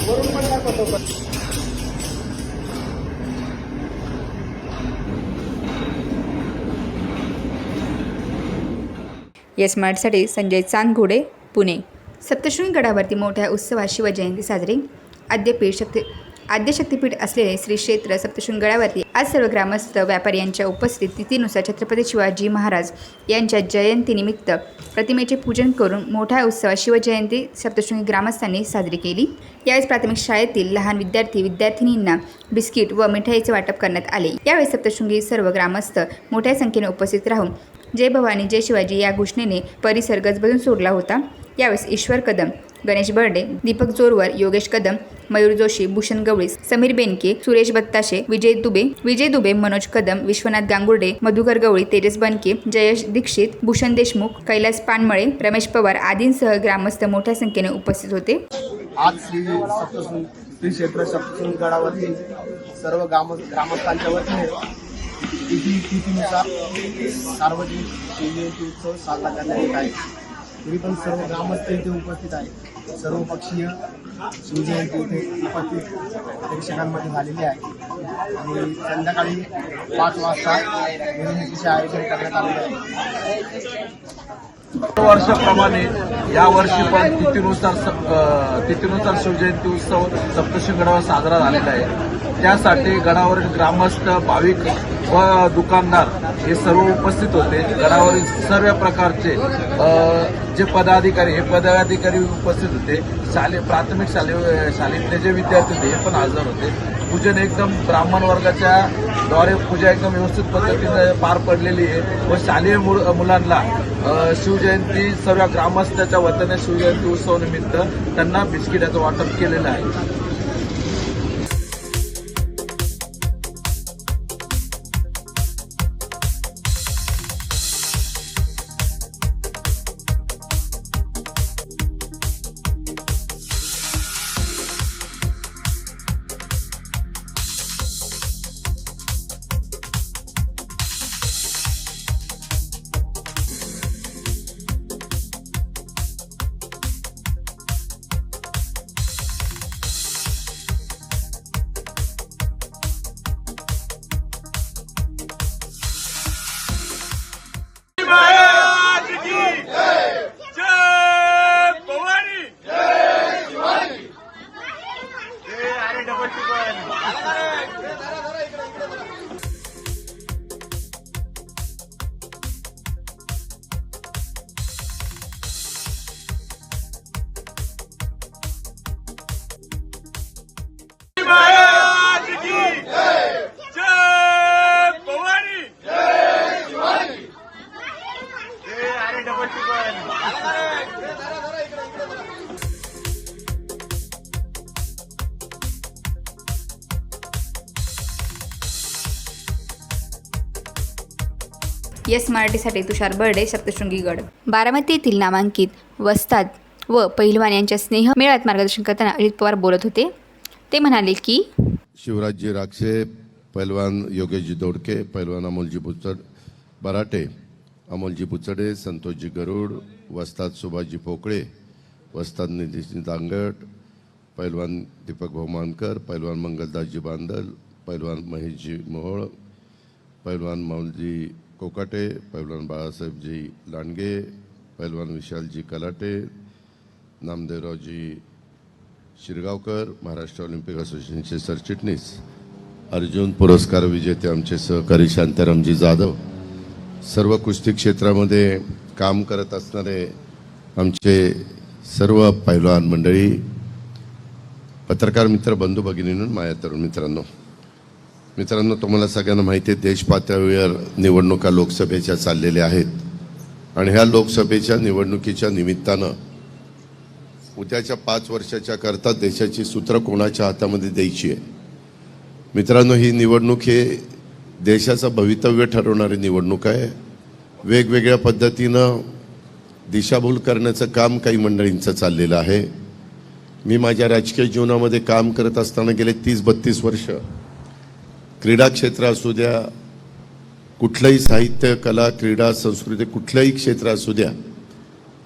वरून पण दाखवतो. येस मराठीसाठी संजय चांदघोडे, पुणे. सप्तशृंगी गडावरती मोठ्या उत्सवात शिवजयंती साजरी. आद्य शक्तीपीठ असलेले श्री क्षेत्र सप्तशृंगी गडावरती आज सर्व ग्रामस्थ व्यापारी यांच्या उपस्थितीत तिथीनुसार छत्रपती शिवाजी महाराज यांच्या जयंतीनिमित्त प्रतिमेचे पूजन करून मोठ्या उत्सवात शिवजयंती सप्तशृंगी ग्रामस्थांनी साजरी केली. यावेळी प्राथमिक शाळेतील लहान विद्यार्थिनींना बिस्किट व मिठाईचे वाटप करण्यात आले. यावेळी सप्तशृंगी सर्व ग्रामस्थ मोठ्या संख्येने उपस्थित राहून जय भवानी जय शिवाजी या घोषणेने परिसर गजबजून सोडला होता. यावेळेस ईश्वर कदम, गणेश बर्डे, दीपक जोरवर, योगेश कदम, मयूर जोशी, भूषण गवळी, समीर बेनके, सुरेश बत्ताशे, विजय दुबे, मनोज कदम, विश्वनाथ गांगुर्डे, मधुकर गवळी, तेजस बनके, जयेश दीक्षित, भूषण देशमुख, कैलास पानमळे, रमेश पवार आदींसह ग्रामस्थ मोठ्या संख्येने उपस्थित होते. आज श्री क्षेत्र सप्तशृंगी गडावरती सर्व ग्रामस्थांच्या वतीने तिथीनुसार सार्वजनिक शिवजयंती उत्सव साजरा करण्यात येत आहे. तरी पण सर्व ग्रामस्थ इथे उपस्थित आहे. सर्व पक्षीय शिवजयंती इथे उपस्थित प्रेक्षकांमध्ये झालेली आहे आणि संध्याकाळी 5 वाजता मिरवणुकीचे आयोजन करण्यात आलेले आहे. वर्षाप्रमाणे यावर्षी पण तिथीनुसार शिवजयंती उत्सव सप्तशृंगी गडावर साजरा झालेला आहे. त्यासाठी गडावरील ग्रामस्थ, भाविक व दुकानदार हे सर्व उपस्थित होते. गडावरील सर्व प्रकारचे जे पदाधिकारी उपस्थित होते. प्राथमिक शाळेतले जे विद्यार्थी होते हे पण हजर होते. पूजन एकदम ब्राह्मण वर्गाच्या द्वारे पूजा एकदम व्यवस्थित पद्धतीने पार पडलेली आहे व शालेय मुलांना शिवजयंती सर्व ग्रामस्थाच्या वतीने शिवजयंती उत्सवानिमित्त त्यांना बिस्किटाचं वाटप केलेलं आहे. येस मराठीसाठी तुषार बर्डे, सप्तशृंगी गड. बारामती येथील नामांकित वस्ताद व पहिलवान यांच्या स्नेह मेळाव्यात मार्गदर्शन करताना अजित पवार बोलत होते. ते म्हणाले की शिवराजजी राक्षे, पैलवान योगेशजी दोडके, पैलवान अमोलजी बराटे, अमोलजी बुचडे, संतोषजी गरुड, वस्ताद सुभाषजी पोकळे, वस्ताद निधीजी दांगट, पैलवान दीपक भौमानकर, पैलवान मंगलदासजी बांदल, पैलवान महेशजी मोहोळ, पैलवान मौलजी कोकाटे, पैलवान बाळासाहेबजी लांडगे, पैलवान विशालजी कलाटे, नामदेवरावजी शिरगावकर, महाराष्ट्र ऑलिम्पिक असोसिएशनचे सरचिटणीस, अर्जुन पुरस्कार विजेते आमचे सहकारी शांतारामजी जाधव, सर्व कुस्ती क्षेत्रामध्ये काम करत असणारे आमचे सर्व पैलवान मंडळी, पत्रकार मित्र, बंधू भगिनींनो, माझ्या तरुण मित्रांनो, तुम्हाला सगळ्यांना माहिती आहे देश पातळीवर निवडणुका लोकसभेच्या चाललेल्या आहेत आणि ह्या लोकसभेच्या निवडणुकीच्या निमित्तानं उद्याच्या 5 वर्षाच्या करता देशाची सूत्र कोणाच्या हातामध्ये द्यायची आहे. मित्रांनो, ही निवडणूक हे देशाचं भवितव्य ठरवणारी निवडणूक आहे. वेगवेगळ्या पद्धतीनं दिशाभूल करण्याचं काम काही मंडळींचं चाललेलं आहे. मी माझ्या राजकीय जीवनामध्ये काम करत असताना गेले 30-32 वर्ष क्रीडा क्षेत्र असू द्या, कुठलंही साहित्य, कला, क्रीडा, संस्कृती, कुठलंही क्षेत्र असू द्या,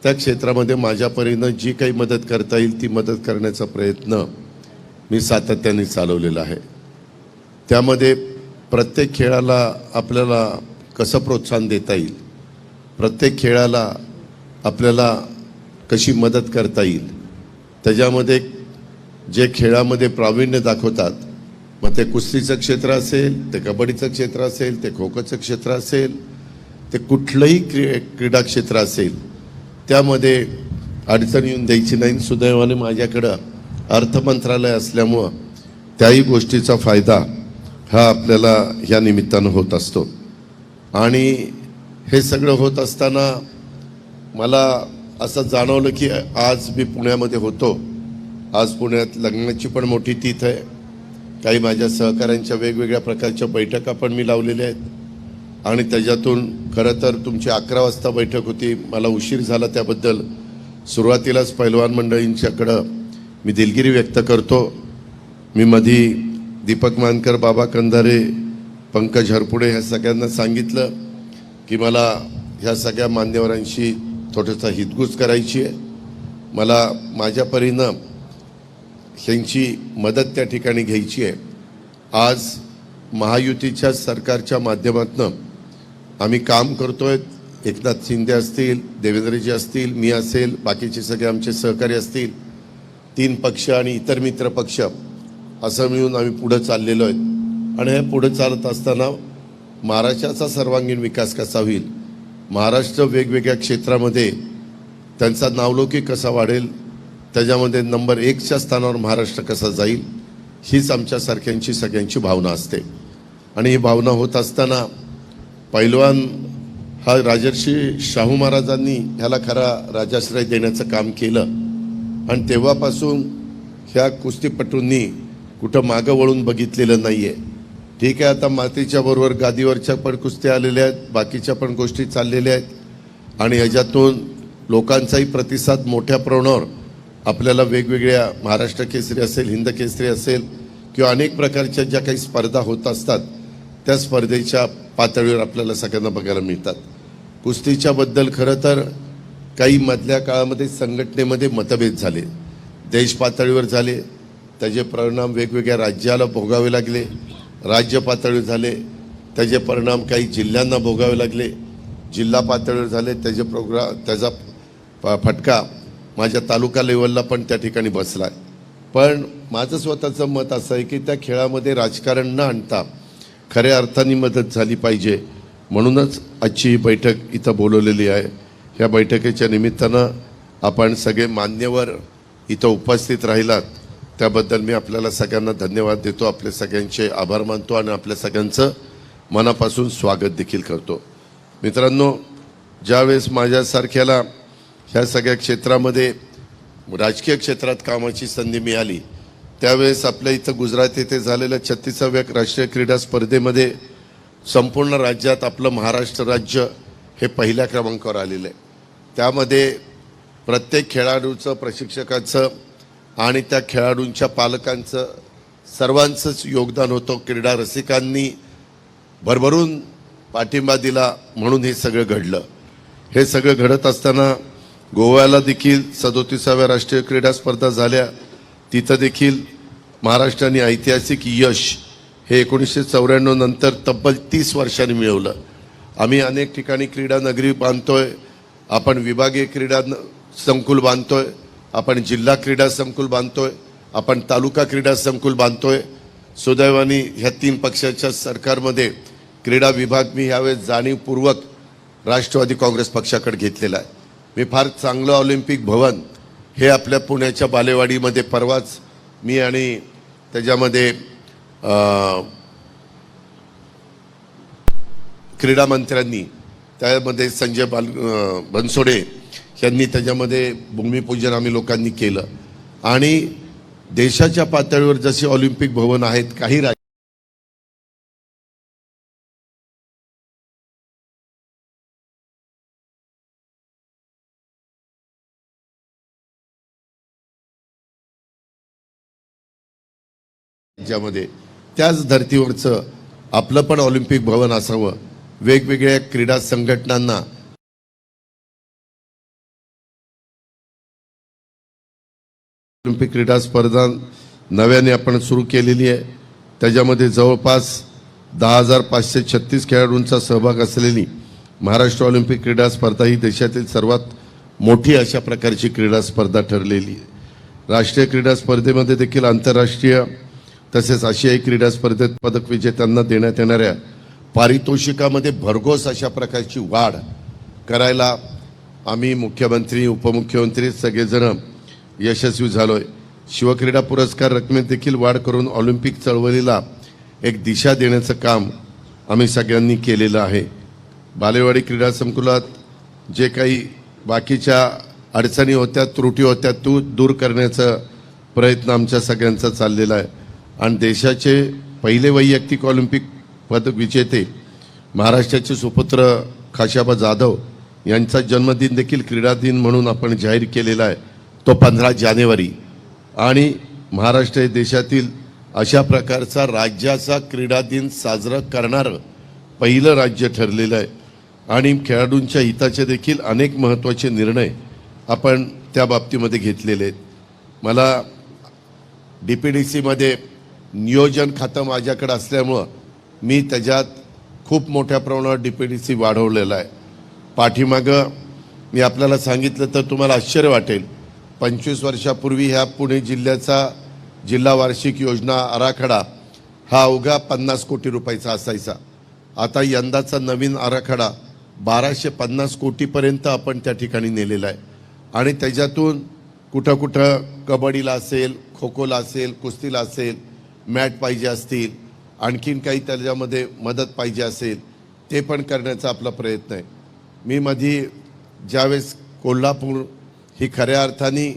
त्या क्षेत्रामध्ये माझ्या परीनं जी काही मदत करता येईल ती मदत करण्याचा प्रयत्न मी सातत्याने चालवलेला आहे. त्यामध्ये प्रत्येक खेळाला आपल्याला कसं प्रोत्साहन देता येईल, प्रत्येक खेळाला आपल्याला कशी मदत करता येईल, त्याच्यामध्ये जे खेळामध्ये प्रावीण्य दाखवतात, मग ते कुस्तीचं क्षेत्र असेल, ते कबड्डीचं क्षेत्र असेल, ते खो खोचं क्षेत्र असेल, ते कुठलंही क्रीडा क्षेत्र असेल, त्यामध्ये अडचण येऊन द्यायची नाही. सुदैवाने माझ्याकडं अर्थ मंत्रालय असल्यामुळं त्याही गोष्टीचा फायदा हा आपल्याला ह्या निमित्तानं होत असतो. आणि हे सगळं होत असताना मला असं जाणवलं की आज मी पुण्यामध्ये होतो. आज पुण्यात लग्नाची पण मोठी तीथ आहे. काही माझ्या सहकाऱ्यांच्या वेगवेगळ्या प्रकारच्या बैठका पण मी लावलेल्या आहेत आणि त्याच्यातून खरं तर तुमची 11 वाजता बैठक होती. मला उशीर झाला त्याबद्दल सुरुवातीलाच पैलवान मंडळींच्याकडं मी दिलगिरी व्यक्त करतो. मी मधी दीपक मानकर, बाबा कंधारे, पंकज हरपुडे ह्या सगळ्यांना सांगितलं की मला ह्या सगळ्या मान्यवरांशी थोडंसं हितगुज करायची आहे. मला माझ्या परीनं ह्यांची मदत त्या ठिकाणी घ्यायची आहे. आज महायुतीच्या सरकारच्या माध्यमातून आम्ही काम करतोय. एकनाथ शिंदे असतील, देवेंद्रजी असतील, मी असेल, बाकीचे सगळे आमचे सहकारी असतील, 3 पक्ष आणि इतर मित्र पक्ष असं मिळून आम्ही पुढं चाललेलो आहेत. आणि हे पुढं चालत असताना महाराष्ट्राचा सर्वांगीण विकास कसा होईल, महाराष्ट्र वेगवेगळ्या क्षेत्रामध्ये त्यांचा नावलौकिक कसा वाढेल, त्याच्यामध्ये नंबर 1च्या स्थानावर महाराष्ट्र कसा जाईल, हीच आमच्यासारख्यांची सगळ्यांची भावना असते. आणि ही भावना होत असताना पैलवान हा राजर्षी शाहू महाराजांनी ह्याला खरा राजाश्रय देण्याचं काम केलं आणि तेव्हापासून ह्या कुस्तीपटूंनी कुठं मागं वळून बघितलेलं नाही आहे. ठीक आहे, आता मातीच्या बरोबर गादीवरच्या पण कुस्त्या आलेल्या आहेत, बाकीच्या पण गोष्टी चाललेल्या आहेत आणि ह्याच्यातून लोकांचाही प्रतिसाद मोठ्या प्रमाणावर आपल्याला वेगवेगळ्या महाराष्ट्र केसरी असेल, हिंद केसरी असेल किंवा अनेक प्रकारच्या ज्या काही स्पर्धा होत असतात त्या स्पर्धेच्या पातळीवर आपल्याला सगळ्यांना बघायला मिळतात. कुस्तीच्या बद्दल खरं तर काही मधल्या काळामध्ये संघटनेमध्ये मतभेद झाले, देश पातळीवर झाले, त्याचे परिणाम वेगवेगळ्या राज्याला भोगावे लागले, राज्य पातळीवर झाले, त्याचे परिणाम काही जिल्ह्यांना भोगावे लागले, जिल्हा पातळीवर झाले, त्याचा फटका माझ्या तालुका लेवलला पण त्या ठिकाणी बसला आहे. पण माझं स्वतःचं मत असं आहे की त्या खेळामध्ये राजकारण न आणता खऱ्या अर्थाने मदत झाली पाहिजे. म्हणूनच आजची ही बैठक इथं बोलवलेली आहे. ह्या बैठकीच्या निमित्तानं आपण सगळे मान्यवर इथं उपस्थित राहिलात त्याबद्दल मी आपल्याला सगळ्यांना धन्यवाद देतो, आपले सगळ्यांचे आभार मानतो आणि आपल्या सगळ्यांचं मनापासून स्वागत देखील करतो. मित्रांनो, ज्यावेळेस माझ्यासारख्याला ह्या सगळ्या क्षेत्रामध्ये राजकीय क्षेत्रात कामाची संधी मिळाली त्यावेळेस आपल्या इथं गुजरात येथे झालेल्या 36व्या राष्ट्रीय क्रीडा स्पर्धेमध्ये संपूर्ण राज्यात आपलं महाराष्ट्र राज्य हे पहिल्या क्रमांकावर आलेलं आहे. त्यामध्ये प्रत्येक खेळाडूचं, प्रशिक्षकाचं आणि त्या खेळाडूंच्या पालकांचं सर्वांचंच योगदान होतं. क्रीडा रसिकांनी भरभरून पाठिंबा दिला म्हणून हे सगळं घडलं. हे सगळं घडत असताना गोव्याला देखील 37व्या राष्ट्रीय क्रीडा स्पर्धा झाल्या. तिथं देखील महाराष्ट्राने ऐतिहासिक यश हे 1994 नंतर तब्बल 30 वर्षांनी मिळवलं. आम्ही अनेक ठिकाणी क्रीडा नगरी बांधतोय, आपण विभागीय क्रीडा संकुल बांधतोय, आपण जिल्हा क्रीडा संकुल बांधतोय, आपण तालुका क्रीडा संकुल बांधतोय. सुदैवाने ह्या 3 पक्षाच्या सरकारमध्ये क्रीडा विभाग मी यावेळेस जाणीवपूर्वक राष्ट्रवादी काँग्रेस पक्षाकडे घेतलेला आहे. मी फार चांगलं ऑलिम्पिक भवन हे आपल्या पुण्याच्या बालेवाडीमध्ये परवाच मी आणि त्याच्यामध्ये क्रीडा मंत्र्यांनी त्यामध्ये संजय बनसोडे यांनी त्याच्यामध्ये भूमिपूजन आम्ही लोकांनी केलं. आणि देशाच्या पातळीवर जसे ऑलिम्पिक भवन आहेत काही राज्यामध्ये त्याच धर्तीवरचं आपलं पण ऑलिम्पिक भवन असावं. वेगवेगळ्या क्रीडा संघटनांना ऑलिम्पिक क्रीडा स्पर्धा नव्याने आपण सुरू केलेली आहे. त्याच्यामध्ये जवळपास 10,536 खेळाडूंचा सहभाग असलेली महाराष्ट्र ऑलिम्पिक क्रीडा स्पर्धा ही देशातील सर्वात मोठी अशा प्रकारची क्रीडा स्पर्धा ठरलेली आहे. राष्ट्रीय क्रीडा स्पर्धेमध्ये देखील आंतरराष्ट्रीय तसेच आशियाई क्रीडा स्पर्धेत पदक विजेत्यांना देण्यात येणाऱ्या पारितोषिकामध्ये भरघोस अशा प्रकारची वाढ करायला आम्ही मुख्यमंत्री उपमुख्यमंत्री सगळेजण यशस्वी झालो आहे. शिवक्रीडा पुरस्कार रकमेत देखील वाढ करून ऑलिम्पिक चळवळीला एक दिशा देण्याचं काम आम्ही सगळ्यांनी केलेलं आहे. बालेवाडी क्रीडा संकुलात जे काही बाकीच्या अडचणी होत्या त्रुटी होत्या तो दूर करण्याचा प्रयत्न आमच्या सगळ्यांचा चाललेला आहे. आणि देशाचे पहिले वैयक्तिक ऑलिम्पिक पदक विजेते महाराष्ट्राचे सुपुत्र खाशाबा जाधव यांचा जन्मदिन देखील क्रीडा दिन म्हणून आपण जाहीर केलेला आहे. तो 15 जानेवारी आणि महाराष्ट्र हे देशातील अशा प्रकारचा राज्याचा क्रीडा दिन साजरा करणारं पहिलं राज्य ठरलेलं आहे. आणि खेळाडूंच्या हिताचे देखील अनेक महत्त्वाचे निर्णय आपण त्या बाबतीमध्ये घेतलेले आहेत. मला DPDCमध्ये नियोजन खातं माझ्याकडे असल्यामुळं मी त्याच्यात खूप मोठ्या प्रमाणावर DPDC वाढवलेलं आहे. पाठीमागं मी आपल्याला सांगितलं तर तुम्हाला आश्चर्य वाटेल, 25 वर्षापूर्वी ह्या पुणे जिल्ह्याचा जिल्हा वार्षिक योजना आराखडा हा अवघा 50 कोटी रुपयाचा असायचा. आता यंदाचा नवीन आराखडा 1250 कोटीपर्यंत आपण त्या ठिकाणी नेलेला आहे. आणि त्याच्यातून कुठं कुठं कबड्डीला असेल, खो खोला असेल, कुस्तीला असेल, मॅट पाहिजे असतील, आणखीन काही त्याच्यामध्ये मदत पाहिजे असेल ते पण करण्याचा आपला प्रयत्न आहे. मी मध्ये ज्यावेळेस कोल्हापूर ही खऱ्या अर्थाने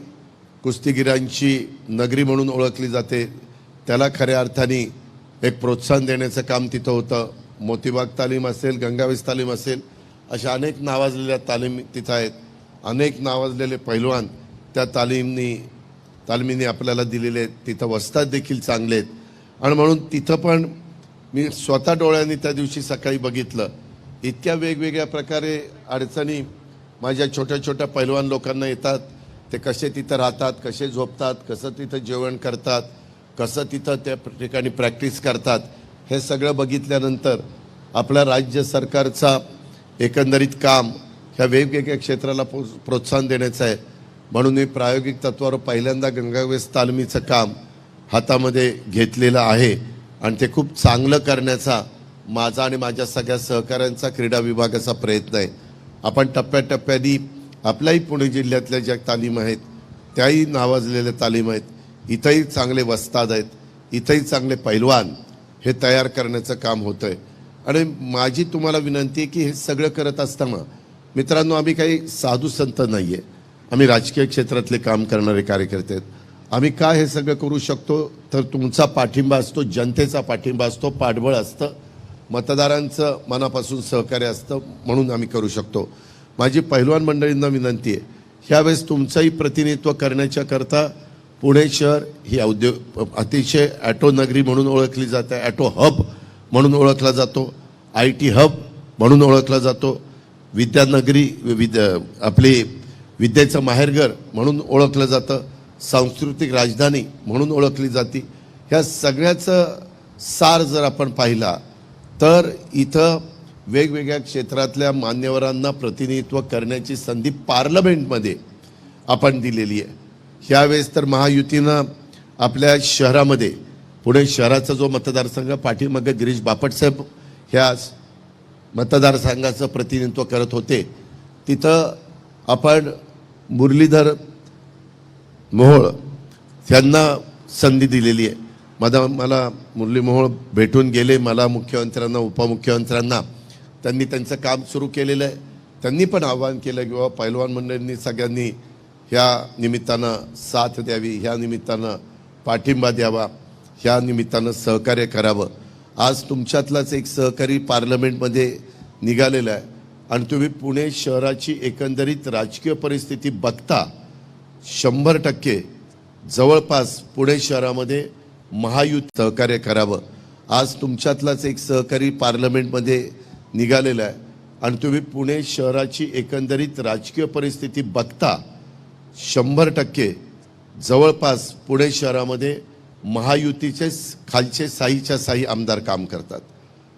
कुस्तीगिरांची नगरी म्हणून ओळखली जाते, त्याला खऱ्या अर्थाने एक प्रोत्साहन देण्याचं काम तिथं होतं. मोतीबाग तालीम असेल, गंगावेस तालीम असेल, अशा अनेक नावाजलेल्या तालीम तिथं आहेत. अनेक नावाजलेले पैलवान त्या तालमीने आपल्याला दिलेले आहेत. तिथं वस्ताद देखील चांगले आहेत. आणि म्हणून तिथं पण मी स्वतः डोळ्यांनी त्या दिवशी सकाळी बघितलं, इतक्या वेगवेगळ्या प्रकारे अडचणी माझ्या छोट्या छोट्या पैलवान लोकांना येतात. ते कसे तिथं राहतात, कसे झोपतात, कसं तिथं जेवण करतात, कसं तिथं त्या ठिकाणी प्रॅक्टिस करतात, हे सगळं बघितल्यानंतर आपल्या राज्य सरकारचा एकंदरीत काम ह्या वेगवेगळ्या क्षेत्राला प्रोत्साहन देण्याचं आहे. म्हणून मी प्रायोगिक तत्त्वावर पहिल्यांदा गंगावेस तालमीचं काम हातामध्ये घेतलेलं आहे. आणि ते खूप चांगलं करण्याचा माझा आणि माझ्या सगळ्या सहकाऱ्यांचा क्रीडा विभागाचा प्रयत्न आहे. आपण टप्प्याटप्प्याने आपल्याही पुणे जिल्ह्यातल्या ज्या तालीम आहेत त्याही नावाजलेल्या तालीम आहेत, इथंही चांगले वस्ताद आहेत, इथंही चांगले पैलवान हे तयार करण्याचं काम होतं आहे. आणि माझी तुम्हाला विनंती आहे की हे सगळं करत असताना मित्रांनो, आम्ही काही साधू संत नाही आहे, आम्ही राजकीय क्षेत्रातले काम करणारे कार्यकर्ते आहेत. आम्ही काय हे सगळं करू शकतो तर तुमचा पाठिंबा असतो, जनतेचा पाठिंबा असतो, पाठबळ असतं, मतदारांचं मनापासून सहकार्य असतं, म्हणून आम्ही करू शकतो. माझी पैलवान मंडळींना विनंती आहे, ह्यावेळेस तुमचंही प्रतिनिधित्व करण्याच्या करता पुणे शहर ही अतिशय ॲटो नगरी म्हणून ओळखली जाते, ॲटो हब म्हणून ओळखला जातो, IT हब म्हणून ओळखला जातो, विद्यानगरी आपली विद्येचं माहेरघर म्हणून ओळखलं जातं, सांस्कृतिक राजधानी म्हणून ओळखली जाते. ह्या सगळ्याचं सार जर आपण पाहिला तर इथं वेगवेगळ्या क्षेत्रातल्या मान्यवरांना प्रतिनिधित्व करण्याची संधी पार्लमेंटमध्ये आपण दिलेली आहे. ह्यावेळेस तर महायुतीनं आपल्या शहरामध्ये पुणे शहराचा जो मतदारसंघ पाठीमागे गिरीश बापटसाहेब ह्या मतदारसंघाचं प्रतिनिधित्व करत होते, तिथं आपण मुरलीधर मोहोळ यांना संधी दिलेली आहे. मला मुरली मोहोळ भेटून गेले, मला मुख्यमंत्र्यांना उपमुख्यमंत्र्यांना त्यांनी त्यांचं काम सुरू केलेलं आहे. त्यांनी पण आवाहन केलं की बाबा पैलवान मंडळींनी सगळ्यांनी ह्या निमित्तानं साथ द्यावी, ह्या निमित्तानं पाठिंबा द्यावा, ह्या निमित्तानं सहकार्य करावं. आज तुमच्यातलाच एक सहकारी पार्लमेंटमध्ये निघालेला आहे आणि तुम्ही पुणे शहराची एकंदरीत राजकीय परिस्थिती बघता 100% जवळपास पुणे शहरामध्ये महायुती सहकार्य करावं. आज तुमच्यातलाच एक सहकारी पार्लमेंटमध्ये निघालेला आहे आणि तुम्ही पुणे शहराची एकंदरीत राजकीय परिस्थिती बघता 100% जवळपास पुणे शहरामध्ये महायुतीचे खालचे साहीच्या साही आमदार काम करतात.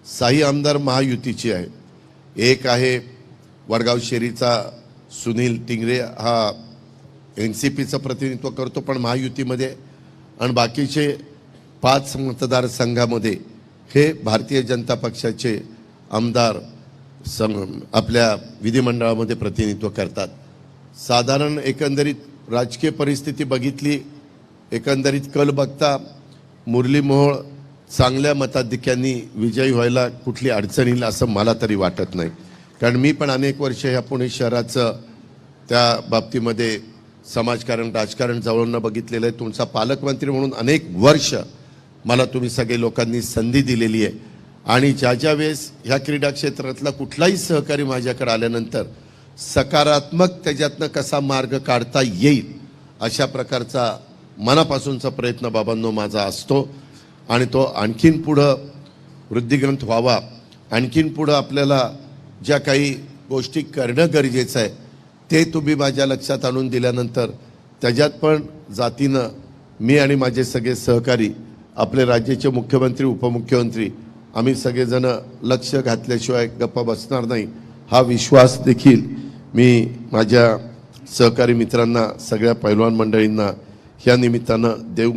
साही आमदार महायुतीचे आहे. एक आहे वडगाव शेरीचा सुनील टिंगरे, हा NCPचं प्रतिनिधित्व करतो पण महायुतीमध्ये, आणि बाकीचे 5 मतदारसंघामध्ये हे भारतीय जनता पक्षाचे आमदार आपल्या विधिमंडळामध्ये प्रतिनिधित्व करतात. साधारण एकंदरीत राजकीय परिस्थिती बघितली, एकंदरीत कल बघता मुरली मोहोळ चांगल्या मताधिक्यांनी विजयी व्हायला कुठली अडचण येईल असं मला तरी वाटत नाही. कारण मी पण अनेक वर्ष ह्या पुणे शहराचं त्या बाबतीमध्ये समाजकारण राजकारण जवळून बघितलेलं आहे. तुमचा पालकमंत्री म्हणून अनेक वर्ष मला तुम्ही सगळे लोकांनी संधी दिलेली आहे, आणि ज्या वेळेस ह्या क्रीडा क्षेत्रातला कुठलाही सहकारी माझ्याकडे आल्यानंतर सकारात्मक त्याच्यातनं कसा मार्ग काढता येईल अशा प्रकारचा मनापासूनचा प्रयत्न बाबांनो माझा असतो, आणि तो आणखीन पुढं वृद्धिग्रंथ व्हावा. आणखीन पुढं आपल्याला ज्या काही गोष्टी करणं गरजेचं आहे ते तुम्ही माझ्या लक्षात आणून दिल्यानंतर त्याच्यात पण जातीनं मी आणि माझे सगळे सहकारी, आपले राज्याचे मुख्यमंत्री उपमुख्यमंत्री, आम्ही सगळेजण लक्ष घातल्याशिवाय गप्पा बसणार नाही, हा विश्वास देखील मी माझ्या सहकारी मित्रांना, सगळ्या पैलवान मंडळींना ह्या निमित्तानं देऊ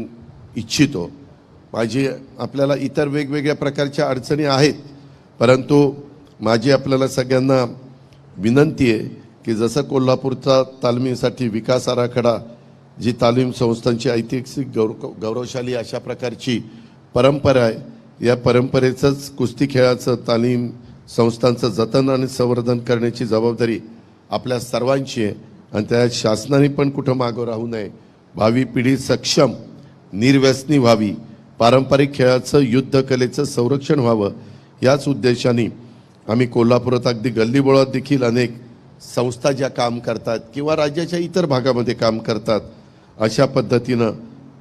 इच्छितो. माझी आपल्याला इतर वेगवेगळ्या प्रकारच्या अडचणी आहेत, परंतु माझी आपल्याला सगळ्यांना विनंती आहे की जसं कोल्हापूरचा तालमीसाठी विकास आराखडा, जी तालीम संस्थांची ऐतिहासिक गौरवशाली अशा प्रकारची परंपरा आहे, या परंपरेचंच कुस्ती खेळाचं तालीम संस्थांचं जतन आणि संवर्धन करण्याची जबाबदारी आपल्या सर्वांची आहे, आणि त्या शासनाने पण कुठं मागं राहू नये. भावी पिढी सक्षम निर्व्यसनी व्हावी, पारंपरिक खेळाचं युद्धकलेचं संरक्षण व्हावं, याच उद्देशाने आम्ही कोल्हापुरात अगदी गल्लीबोळात देखील अनेक संस्था ज्या काम करतात किंवा राज्याच्या इतर भागामध्ये काम करतात, अशा पद्धतीनं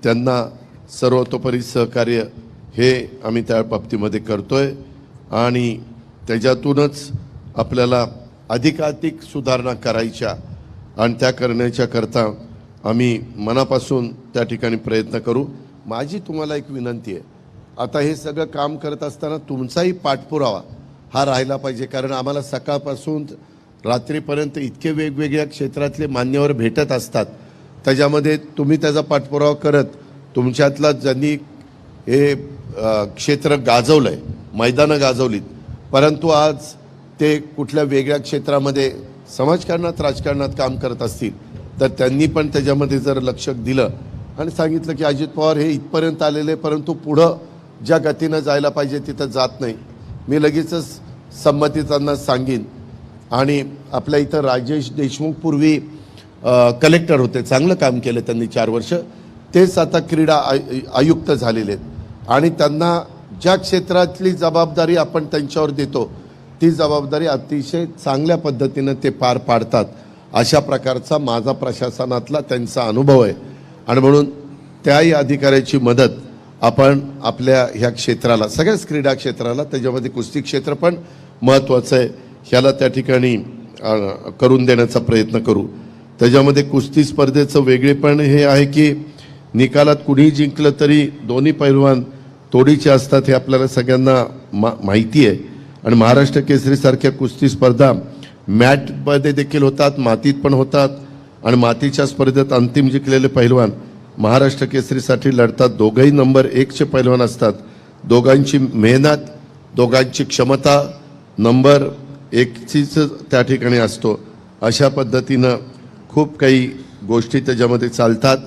त्यांना सर्वतोपरी सहकार्य हे आम्ही त्या बाबतीमध्ये करतोय, आणि त्याच्यातूनच आपल्याला अधिकाधिक सुधारणा करायच्या, आणि त्या करण्याच्या करता आम्ही मनापासून त्या ठिकाणी प्रयत्न करू. माझी तुम्हाला एक विनंती आहे, आता हे सगळं काम करत असताना तुमचाही पाठपुरावा हा राहिला पाहिजे, कारण आम्हाला सकाळपासून रात्रीपर्यंत इतके वेगवेगळ्या क्षेत्रातले मान्यवर भेटत असतात, त्याच्यामध्ये तुम्ही त्याचा पाठपुरावा करत तुमच्यातला ज्यांनी हे क्षेत्र गाजवलं आहे, मैदानं गाजवलीत, परंतु आज ते कुठल्या वेगळ्या क्षेत्रामध्ये समाजकारणात राजकारणात काम करत असतील तर त्यांनी पण त्याच्यामध्ये जर लक्ष दिलं आणि सांगितलं की अजित पवार हे इथपर्यंत आलेले परंतु पुढं ज्या गतीनं जायला पाहिजे तिथं जात नाही, मी लगेचच संमती त्यांना सांगीन. आणि आपल्या इथं राजेश देशमुख पूर्वी कलेक्टर होते, चांगलं काम केलं त्यांनी 4 वर्ष, तेच आता क्रीडा आयुक्त झालेले आहेत, आणि त्यांना ज्या क्षेत्रातली जबाबदारी आपण त्यांच्यावर देतो ती जबाबदारी अतिशय चांगल्या पद्धतीनं ते पार पाडतात, अशा प्रकारचा माझा प्रशासनातला त्यांचा अनुभव आहे. आणि म्हणून त्याही अधिकाऱ्याची मदत आपण आपल्या ह्या क्षेत्राला, सगळ्याच क्रीडा क्षेत्राला, त्याच्यामध्ये कुस्ती क्षेत्र पण महत्त्वाचं आहे, ह्याला त्या ठिकाणी करून देण्याचा प्रयत्न करू. त्याच्यामध्ये कुस्ती स्पर्धेचं वेगळेपण हे आहे की निकालात कुणीही जिंकलं तरी दोन्ही पैलवान तोडीचे असतात, हे आपल्याला सगळ्यांना माहिती आहे. आणि महाराष्ट्र केसरीसारख्या कुस्ती स्पर्धा मॅटमध्ये देखील होतात, मातीत पण होतात, आणि मातीच्या स्पर्धेत अंतिम जिंकलेले पैलवान महाराष्ट्र केसरीसाठी लढतात. दोघंही नंबर 1चे पैलवान असतात. दोघांची मेहनत, दोघांची क्षमता नंबर 1चीच त्या ठिकाणी असतो. अशा पद्धतीनं खूप काही गोष्टी त्याच्यामध्ये चालतात.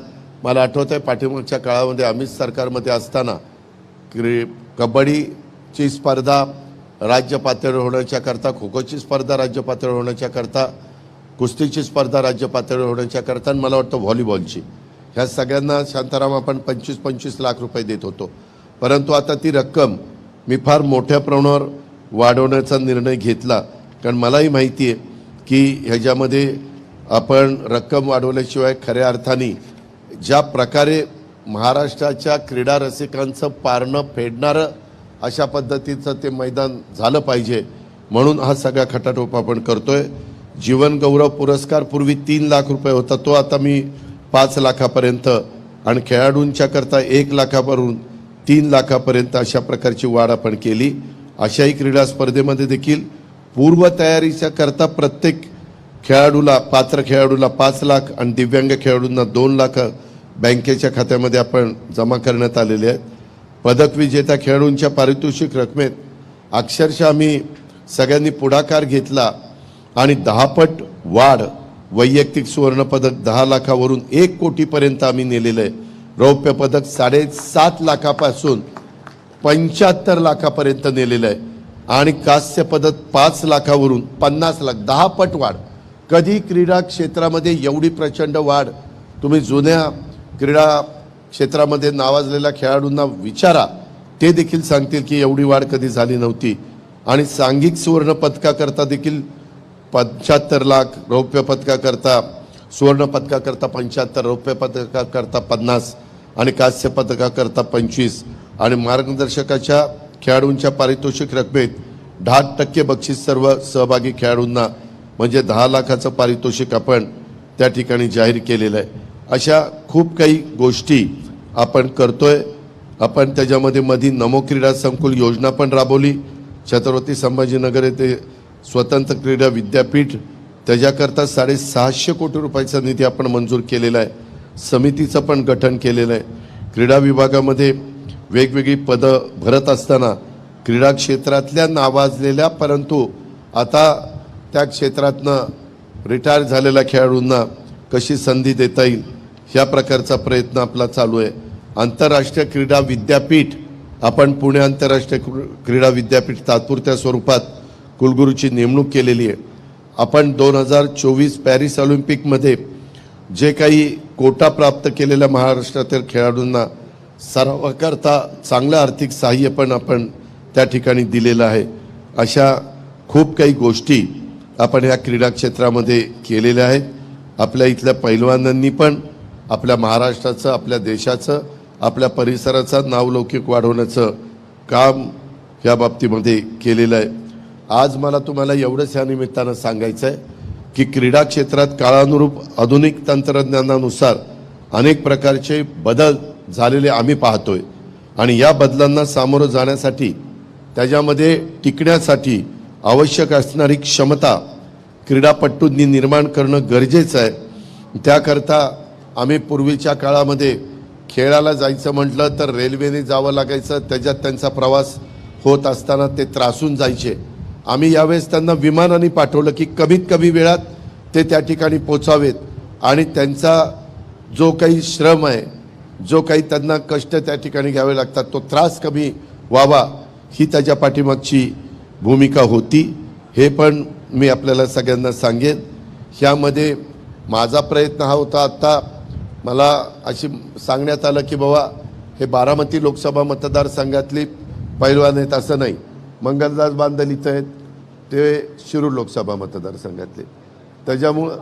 मला आठवत आहे पाठीमागच्या काळामध्ये आम्ही सरकारमध्ये असताना कबड्डीची स्पर्धा राज्य पातळीवर होण्याच्या करता, खो खोची स्पर्धा राज्य पातळीवर होण्याच्या करता, कुस्तीची स्पर्धा राज्य पातळीवर होण्याच्या करता, आणि मला वाटतं व्हॉलीबॉलची, ह्या सगळ्यांना शांताराम आपण 25-25 लाख रुपये देत होतो. परंतु आता ती रक्कम मी फार मोठ्या प्रमाणावर वाढवण्याचा निर्णय घेतला, कारण मलाही माहिती आहे की ह्याच्यामध्ये आपण रक्कम वाढवल्याशिवाय खऱ्या अर्थाने ज्या प्रकारे महाराष्ट्राच्या क्रीडा रसिकांचं पारणं फेडणारं अशा पद्धतीचं ते मैदान झालं पाहिजे, म्हणून हा सगळा खटाटोप आपण करतोय. जीवन गौरव पुरस्कार पूर्वी 3 लाख रुपये होता, तो आता मी 5 लाखापर्यंत आणि खेळाडूंच्या करता 1 लाखावरून 3 लाखापर्यंत अशा प्रकारची वाढ आपण केली. आशियाई क्रीडा स्पर्धेमध्ये देखील पूर्वतयारीच्या करता प्रत्येक खेळाडूला, पात्र खेळाडूला 5 लाख आणि दिव्यांग खेळाडूंना 2 लाख बँकेच्या खात्यामध्ये आपण जमा करण्यात आलेले आहेत. पदक विजेत्या खेळाडूंच्या पारितोषिक रकमेत अक्षरशः आम्ही सगळ्यांनी पुढाकार घेतला आणि 10 पट वाढ, वैयक्तिक सुवर्णपदक 10 लाखावरून 1 कोटीपर्यंत आम्ही नेलेलं आहे. रौप्य पदक 7.5 लाखापासून 75 लाखापर्यंत नेलेलं आहे आणि कांस्य पदक 5 लाखावरून 50 लाख, 10 पट वाढ. कधी क्रीडा क्षेत्रामध्ये एवढी प्रचंड वाढ तुम्ही जुन्या क्रीडा क्षेत्रामध्ये नावाजलेल्या खेळाडूंना विचारा, ते देखील सांगतील की एवढी वाढ कधी झाली नव्हती. आणि सांघिक सुवर्ण पदकाकरता देखील 75 लाख, रौप्य पदकाकरता, सुवर्ण पदकाकरता 75, रौप्य पदकाकरता 50 आणि कांस्य पदकाकरता 25 आणि मार्गदर्शकाच्या खेळाडूंच्या पारितोषिक रकमेत 10% बक्षीस सर्व सहभागी खेळाडूंना, म्हणजे 10 लाखाचं पारितोषिक आपण त्या ठिकाणी जाहीर केलेलं आहे. अशा खूप काही गोष्टी आपण करतोय. आपण त्याच्यामध्ये मधी नमो क्रीडा संकुल योजना पण राबवली. छत्रपती संभाजीनगर येथे स्वतंत्र क्रीडा विद्यापीठ, त्याच्याकरता 650 कोटी रुपयाचा निधी आपण मंजूर केलेला आहे. समितीचं पण गठन केलेलं आहे. क्रीडा विभागामध्ये वेगवेगळी पदं भरत असताना क्रीडा क्षेत्रातल्या नावाजलेल्या परंतु आता त्या क्षेत्रातनं रिटायर झालेल्या खेळाडूंना कशी संधी देता येईल ह्या प्रकारचा प्रयत्न आपला चालू आहे. आंतरराष्ट्रीय क्रीडा विद्यापीठ, आपण पुणे आंतरराष्ट्रीय क्रीडा विद्यापीठ तात्पुरत्या स्वरूपात कुलगुरूची नेमणूक केलेली आहे. आपण 2024 पॅरिस ऑलिम्पिकमध्ये जे काही कोटा प्राप्त केलेल्या महाराष्ट्रातील खेळाडूंना सर्वकरता चांगलं आर्थिक सहाय्य पण आपण त्या ठिकाणी दिलेलं आहे. अशा खूप काही गोष्टी आपण या क्रीडा क्षेत्रामध्ये केलेल्या आहेत. आपल्या इथल्या पैलवानांनी पण आपल्या महाराष्ट्राचं, आपल्या देशाचं, आपल्या परिसराचं नावलौकिक वाढवण्याचं काम या बाबतीमध्ये केलेलं आहे. आज मला तुम्हाला एवढंच या निमित्तानं सांगायचं आहे की क्रीडा क्षेत्रात काळानुरूप आधुनिक तंत्रज्ञानानुसार अनेक प्रकारचे बदल झालेले आम्ही पाहतोय आणि या बदलांना सामोरं जाण्यासाठी, त्याच्यामध्ये टिकण्यासाठी आवश्यक असणारी क्षमता क्रीडापटूंनी निर्माण करणं गरजेचं आहे. त्याकरता आम्ही पूर्वीच्या काळामध्ये खेळायला जायचं म्हटलं तर रेल्वेने जावं लागायचं. त्याच्यात त्यांचा प्रवास होत असताना ते त्रासून जायचे. आम्ही यावेळेस त्यांना विमानाने पाठवलं की कमीत कमी वेळात ते त्या ठिकाणी पोचावेत आणि त्यांचा जो काही श्रम आहे, जो काही त्यांना कष्ट त्या ठिकाणी घ्यावे लागतात, तो त्रास कमी व्हावा ही त्याच्या पाठीमागची भूमिका होती. हे पण मी आपल्याला सगळ्यांना सांगेन. ह्यामध्ये माझा प्रयत्न हा होता. आत्ता मला अशी सांगण्यात आलं की बाबा हे बारामती लोकसभा मतदारसंघातली पैलवान आहेत असं नाही. मंगलदास बांदल इथं आहेत, ते शिरूर लोकसभा मतदारसंघातले. त्याच्यामुळं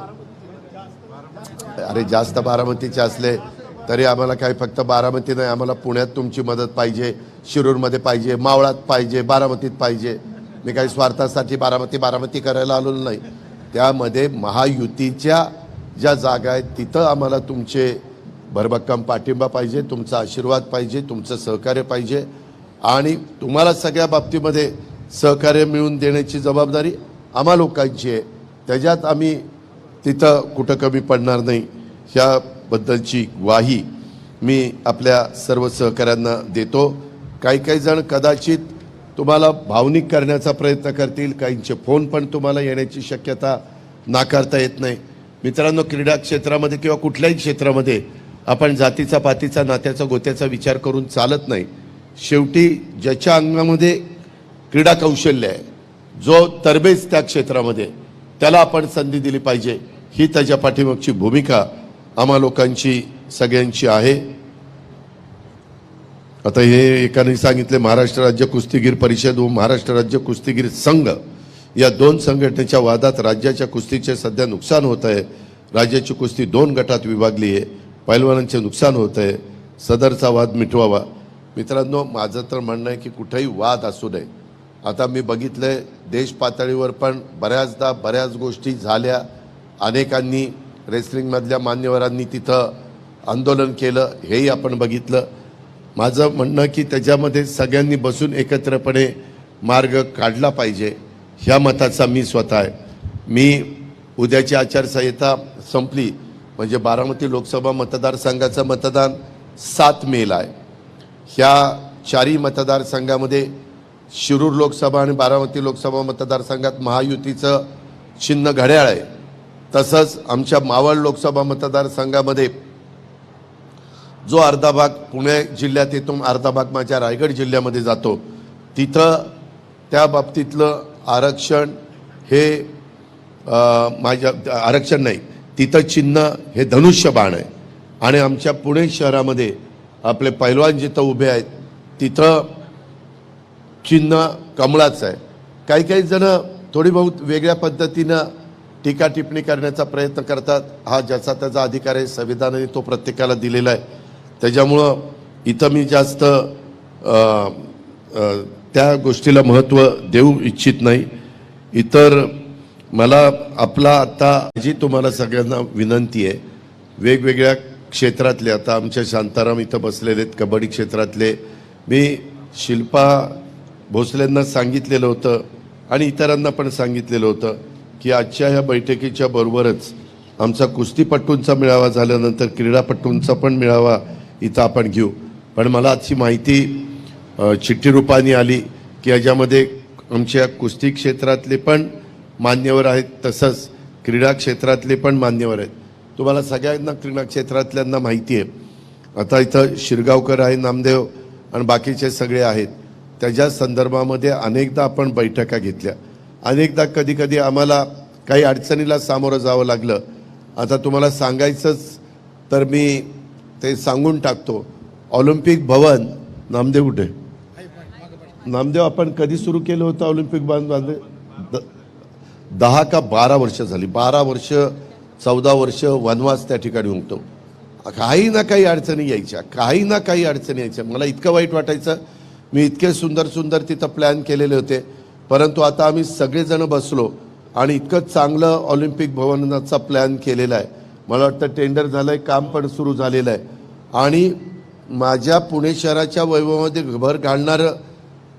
अरे जास्त बारामतीचे असले तरी आम्हाला काय फक्त बारामती नाही, आम्हाला पुण्यात तुमची मदत पाहिजे, शिरूरमध्ये पाहिजे, मावळात पाहिजे, बारामतीत पाहिजे. मी काही स्वार्थासाठी बारामती करायला आलो नाही. त्यामध्ये महायुतीच्या ज्या जागा आहेत तिथं आम्हाला तुमचे भरभक्कम पाठिंबा पाहिजे, तुमचा आशीर्वाद पाहिजे, तुमचं सहकार्य पाहिजे आणि तुम्हाला सगळ्या बाबतीमध्ये सहकार्य मिळवून देण्याची जबाबदारी आम्हा लोकांची आहे. त्याच्यात आम्ही तिथं कुठं कमी पडणार नाही. ह्याबद्दलची ग्वाही मी आपल्या सर्व सहकाऱ्यांना देतो. काही जण कदाचित तुम्हाला भावनिक करण्याचा प्रयत्न करतील, काहींचे फोन पण तुम्हाला येण्याची शक्यता नाकारता येत नाही. मित्रांनो, क्रीडा क्षेत्रामध्ये किंवा कुठल्याही क्षेत्रामध्ये आपण जातीचा, पातीचा, नात्याचा, गोत्याचा विचार करून चालत नाही. शेवटी ज्याच्या अंगामध्ये क्रीडा कौशल्य आहे, जो तरबेज त्या क्षेत्रामध्ये, त्याला आपण संधी दिली पाहिजे. ही त्याच्या पाठीमागची भूमिका आम्हा लोकांची सगळ्यांची आहे. आता हे एकाने सांगितले, महाराष्ट्र राज्य कुस्तीगीर परिषद व महाराष्ट्र राज्य कुस्तीगीर संघ या 2 संघटनेच्या वादात राज्याच्या कुस्तीचे सध्या नुकसान होत आहे. राज्याची कुस्ती 2 गटात विभागली आहे. पैलवानांचे नुकसान होत आहे. सदरचा वाद मिटवावा. मित्रांनो, माझं तर म्हणणं आहे की कुठेही वाद असू नये. आता मी बघितलंय देश पातळीवर पण बऱ्याचदा बऱ्याच गोष्टी झाल्या. अनेकांनी रेसलिंगमधल्या मान्यवरांनी तिथं आंदोलन केलं हेही आपण बघितलं. माझं म्हणणं की त्याच्यामध्ये सगळ्यांनी बसून एकत्रपणे मार्ग काढला पाहिजे ह्या मताचा मी स्वतः आहे. मी उद्याची आचारसंहिता संपली म्हणजे बारामती लोकसभा मतदारसंघाचं मतदान 7 मेला आहे. ह्या चारही मतदारसंघामध्ये शिरूर लोकसभा आणि बारामती लोकसभा मतदारसंघात महायुतीचं चिन्ह घड्याळ आहे. तसंच आमच्या मावळ लोकसभा मतदारसंघामध्ये जो अर्धा भाग पुणे जिल्ह्यात येतो, अर्धा भाग माझ्या रायगड जिल्ह्यामध्ये जातो, तिथं त्या बाबतीतलं आरक्षण हे माझ्या आरक्षण नाही, तिथं चिन्ह हे धनुष्यबाण आहे. आणि आमच्या पुणे शहरामध्ये आपले पैलवान जिथं उभे आहेत तिथं चिन्ह कमळाचं आहे. काही काही जण थोडी बहुत वेगळ्या पद्धतीनं टीका टिप्पणी करण्याचा प्रयत्न करतात. हा ज्याचा त्याचा अधिकार आहे, संविधानाने तो प्रत्येकाला दिलेला आहे. त्याच्यामुळं इथं मी जास्त त्या गोष्टीला महत्त्व देऊ इच्छित नाही. इतर मला आपला आता जी तुम्हाला सगळ्यांना विनंती आहे, वेगवेगळ्या क्षेत्रातले, आता आमच्या शांताराम इथं बसलेले आहेत कबड्डी क्षेत्रातले, मी शिल्पा भोसलेंना सांगितलेलं होतं आणि इतरांना पण सांगितलेलं होतं की आजच्या ह्या बैठकीच्या बरोबरच आमचा कुस्तीपट्टूंचा मेळावा झाल्यानंतर क्रीडापट्टूंचा पण मेळावा इथं आपण घेऊ. पण मला आजची माहिती चिठ्ठी रूपाने आली की याच्यामध्ये आमच्या कुस्ती क्षेत्रातले पण मान्यवर आहेत, तसंच क्रीडा क्षेत्रातले पण मान्यवर आहेत. तुम्हाला सगळ्यांना क्रीडा क्षेत्रातल्यांना माहिती आहे. आता इथं शिरगावकर आहे, नामदेव आणि बाकीचे सगळे आहेत. त्याच्या संदर्भामध्ये अनेकदा आपण बैठका घेतल्या. अनेकदा कधी कधी आम्हाला काही अडचणीला सामोरं जावं लागलं. आता तुम्हाला सांगायचंच तर मी ते सांगून टाकतो. ऑलिम्पिक भवन, नामदेव कुठे? नामदेव, आपण कधी सुरू केलं होतं ऑलिम्पिक बांधले? 10 का 12 वर्ष झाली. 12 वर्ष 14 वर्ष वनवास त्या ठिकाणी होतो. काही ना काही अडचणी यायच्या, काही ना काही अडचणी यायच्या. मला इतकं वाईट वाटायचं. मी इतके सुंदर सुंदर तिथं प्लॅन केलेले होते, परंतु आता आम्ही सगळेजण बसलो आणि इतकं चांगलं ऑलिम्पिक भवनाचा प्लॅन केलेला आहे. मला वाटतं टेंडर झालं आहे, काम पण सुरू झालेलं आहे. आणि माझ्या पुणे शहराच्या वैभवामध्ये भर घालणारं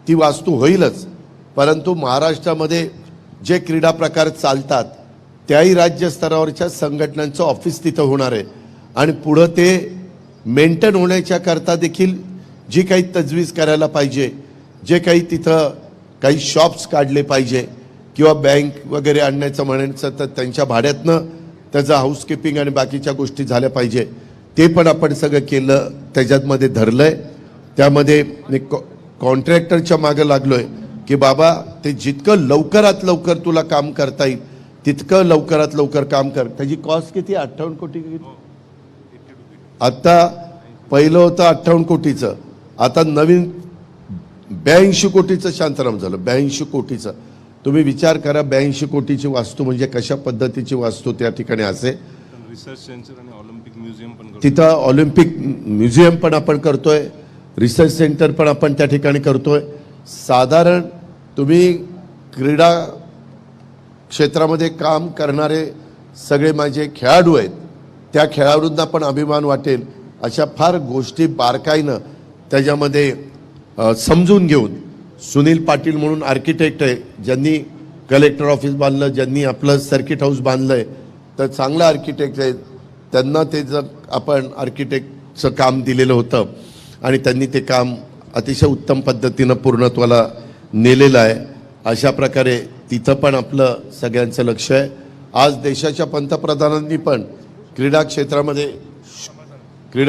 ती वास्तू होईलच, परंतु महाराष्ट्रामध्ये जे क्रीडा प्रकार चालतात त्याही राज्यस्तरावरच्या संघटनांचं ऑफिस तिथं होणार आहे. आणि पुढं ते मेंटेन होण्याच्या करता देखील जी काही तजवीज करायला पाहिजे, जे काही तिथं काही शॉप्स काढले पाहिजे किंवा बँक वगैरे आणण्याचं म्हणायचं तर त्यांच्या भाड्यातनं त्याचं हाऊसकीपिंग आणि बाकीच्या गोष्टी झाल्या पाहिजे, ते पण आपण सगळं केलं, त्याच्यामध्ये धरलं आहे. त्यामध्ये मी कॉन्ट्रॅक्टरच्या मागं लागलो आहे की बाबा ते जितकं लवकरात लवकर तुला काम करता येईल तितकं लवकरात लवकर काम कर. त्याची कॉस्ट किती? 58 कोटी. आत्ता पहिलं होतं 58 कोटीचं, आता नवीन 82 कोटीचं शांताराम झालं. 82 कोटीचं. तुम्ही विचार करा, 82 कोटीची वास्तू म्हणजे कशा पद्धतीची वास्तू त्या ठिकाणी असेल. रिसर्च सेंटर आणि ऑलिम्पिक म्युझियम पण तिथं ऑलिम्पिक म्युझियम पण आपण करतोय, रिसर्च सेंटर पण आपण त्या ठिकाणी करतोय. साधारण तुम्ही क्रीडा क्षेत्रामध्ये काम करणारे सगळे माझे खेळाडू आहेत, त्या खेळाडूंना पण अभिमान वाटेल अशा फार गोष्टी बारकाईनं त्याच्यामध्ये समजून घेऊन. सुनील पाटील म्हणून आर्किटेक्ट आहे, ज्यांनी कलेक्टर ऑफिस बांधलं, ज्यांनी आपलं सर्किट हाऊस बांधलं आहे, तर चांगलं आर्किटेक्ट आहेत. त्यांना ते जर आपण आर्किटेक्टचं काम दिलेलं होतं आणि त्यांनी ते काम अतिशय उत्तम पद्धतीनं पूर्णत्वाला नेलेलं आहे. अशा प्रकारे तिथं पण आपलं सगळ्यांचं लक्ष आहे. आज देशाच्या पंतप्रधानांनी पण क्रीडा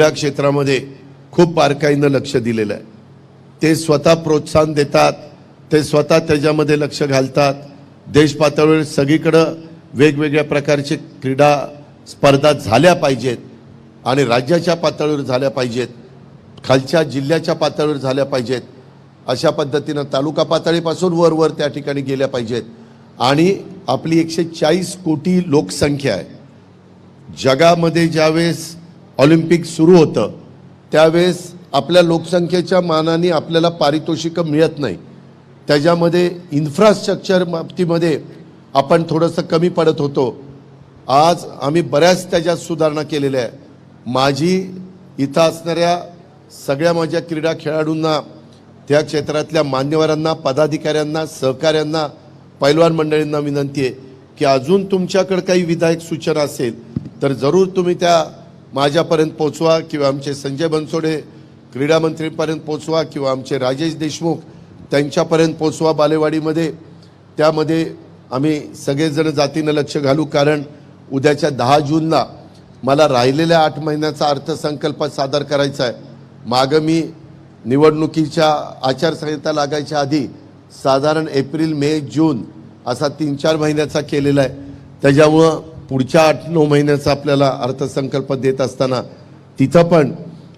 क्षेत्रामध्ये खूप बारकाईनं लक्ष दिलेलं आहे. ते स्वतः प्रोत्साहन देतात, ते स्वतः त्याच्यामध्ये लक्ष घालतात. देश पातळीवर सगळीकडं वेगवेगळ्या प्रकारचे क्रीडा स्पर्धा झाल्या पाहिजेत आणि राज्याच्या पातळीवर झाल्या पाहिजेत, खालच्या जिल्ह्याच्या पातळीवर झाल्या पाहिजेत. अशा पद्धतीनं तालुका पातळीपासून वर त्या ठिकाणी गेल्या पाहिजेत. आणि आपली 140 कोटी लोकसंख्या आहे. जगामध्ये ज्यावेळेस ऑलिम्पिक सुरू होतं त्यावेळेस आपल्या लोकसंख्येच्या मानाने आपल्याला पारितोषिकं मिळत नाही. त्याच्यामध्ये इन्फ्रास्ट्रक्चर बाबतीमध्ये आपण थोडंसं कमी पडत होतो. आज आम्ही बऱ्याच त्याच्यात सुधारणा केलेल्या आहे. माझी इथं असणाऱ्या सगळ्या माझ्या क्रीडा खेळाडूंना, त्या क्षेत्रातल्या मान्यवरांना, पदाधिकाऱ्यांना, सहकाऱ्यांना, पैलवान मंडळींना विनंती आहे की अजून तुमच्याकडे काही विधायक सूचना असेल तर जरूर तुम्ही त्या माझ्यापर्यंत पोचवा, किंवा आमचे संजय बनसोडे क्रीडा मंत्रीपर्यंत पोचवा, किंवा आमचे राजेश देशमुख त्यांच्यापर्यंत पोचवा बालेवाडीमध्ये. त्यामध्ये आम्ही सगळेजण जातीनं लक्ष घालू, कारण उद्याच्या 10 जूनला मला राहिलेल्या 8 महिन्याचा अर्थसंकल्प सादर करायचा आहे. मागं मी निवडणुकीच्या आचारसंहिता लागायच्या आधी साधारण एप्रिल, मे, जून असा 3-4 महिन्याचा केलेला आहे. त्याच्यामुळं पुढच्या 8-9 महिन्याचा आपल्याला अर्थसंकल्प देत असताना तिथं पण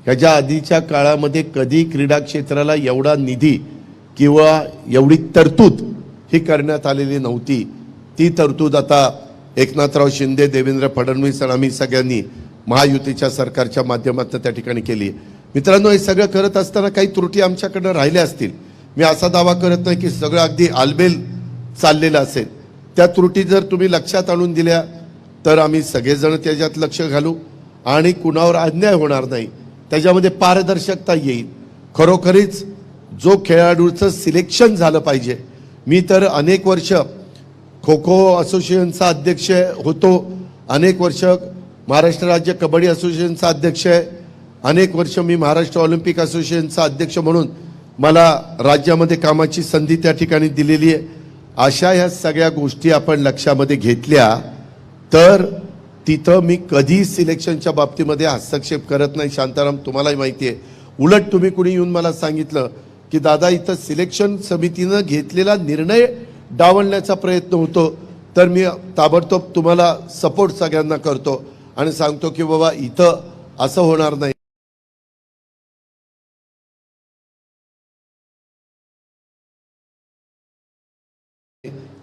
ह्याच्या आधीच्या काळामध्ये कधी क्रीडा क्षेत्राला एवढा निधी किंवा एवढी तरतूद ही करण्यात आलेली नव्हती. ती तरतूद आता एकनाथराव शिंदे, देवेंद्र फडणवीस आणि आम्ही सगळ्यांनी महायुतीच्या सरकारच्या माध्यमातून त्या ठिकाणी केली. मित्रांनो, हे सगळं करत असताना काही त्रुटी आमच्याकडनं राहिल्या असतील. मी असा दावा करत नाही की सगळं अगदी आलबेल चाललेलं असेल. त्या त्रुटी जर तुम्ही लक्षात आणून दिल्या तर आम्ही सगळेजण त्याच्यात लक्ष घालू आणि कुणावर अन्याय होणार नाही, त्याच्यामध्ये पारदर्शकता येईल. खरोखरीच जो खेळाडूचं सिलेक्शन झालं पाहिजे. मी तर अनेक वर्ष खो खो असोसिएशनचा अध्यक्ष होतो, अनेक वर्ष महाराष्ट्र राज्य कबड्डी असोसिएशनचा अध्यक्ष आहे, अनेक वर्ष मी महाराष्ट्र ऑलिम्पिक असोसिएशनचा अध्यक्ष म्हणून मला राज्यामध्ये कामाची संधी त्या ठिकाणी दिलेली आहे. अशा ह्या सगळ्या गोष्टी आपण लक्षामध्ये घेतल्या तर तिथं मी कधी सिलेक्शनच्या बाबतीमध्ये हस्तक्षेप करत नाही. शांताराम, तुम्हालाही माहिती आहे. उलट तुम्ही कुणी येऊन मला सांगितलं की दादा इथं सिलेक्शन समितीनं घेतलेला निर्णय डावलण्याचा प्रयत्न होतो, तर मी ताबडतोब तुम्हाला सपोर्ट सगळ्यांना करतो आणि सांगतो की बाबा इथं असं होणार नाही.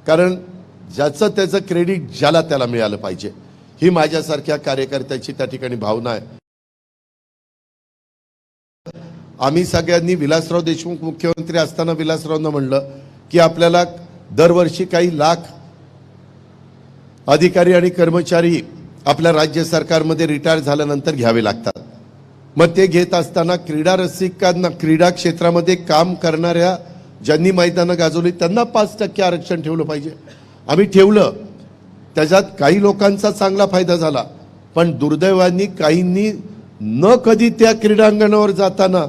कारण ज्याचं त्याचं क्रेडिट ज्याला त्याला मिळालं पाहिजे, ही माझ्यासारख्या कार्यकर्त्याची त्या ठिकाणी भावना आहे. आम्ही सगळ्यांनी विलासराव देशमुख मुख्यमंत्री असताना विलासरावांना म्हणलं की आपल्याला दरवर्षी काही लाख अधिकारी आणि कर्मचारी आपल्या राज्य सरकारमध्ये रिटायर झाल्यानंतर घ्यावे लागतात. मग ते घेत असताना क्रीडा रसिकांना, क्रीडा क्षेत्रामध्ये काम करणाऱ्या ज्यांनी मैदानं गाजवली त्यांना 5% आरक्षण ठेवलं पाहिजे. आम्ही ठेवलं, त्याच्यात काही लोकांचा चांगला फायदा झाला, पण दुर्दैवाने काहींनी न कधी त्या क्रीडांगणावर जाताना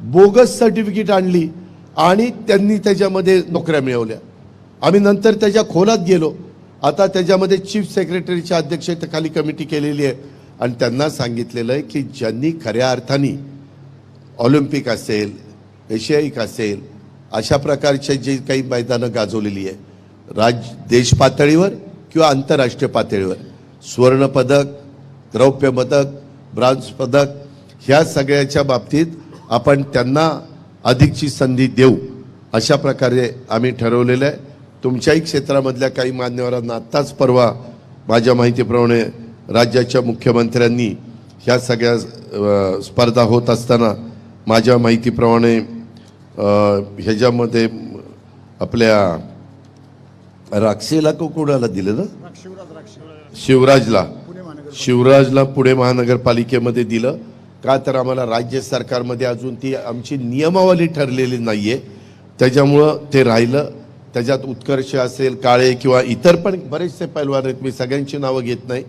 बोगस सर्टिफिकेट आणली आणि त्यांनी त्याच्यामध्ये नोकऱ्या मिळवल्या. आम्ही नंतर त्याच्या खोलात गेलो. आता त्याच्यामध्ये चीफ सेक्रेटरीच्या अध्यक्षतेखाली कमिटी केलेली आहे आणि त्यांना सांगितलेलं आहे की ज्यांनी खऱ्या अर्थाने ऑलिम्पिक असेल, एशियाईक असेल, अशा प्रकारचे जे काही मैदानं गाजवलेली आहे देश पातळीवर किंवा आंतरराष्ट्रीय पातळीवर, सुवर्णपदक, रौप्य पदक, ब्रॉन्झ पदक, ह्या सगळ्याच्या बाबतीत आपण त्यांना अधिकची संधी देऊ अशा प्रकारे आम्ही ठरवलेलं आहे. तुमच्याही क्षेत्रामधल्या काही मान्यवरांना आत्ताच परवा माझ्या माहितीप्रमाणे राज्याच्या मुख्यमंत्र्यांनी ह्या सगळ्या स्पर्धा होत असताना माझ्या माहितीप्रमाणे ह्याच्यामध्ये आपल्या राक्षेला कोणाला दिलं ना, शिवराजला पुणे महानगरपालिकेमध्ये दिलं. का तर आम्हाला राज्य सरकारमध्ये अजून ती आमची नियमावली ठरलेली नाही आहे, त्याच्यामुळं ते राहिलं. त्याच्यात उत्कर्ष असेल, काळे किंवा इतर पण बरेचसे पैलवान आहेत, मी सगळ्यांची नावं घेत नाही,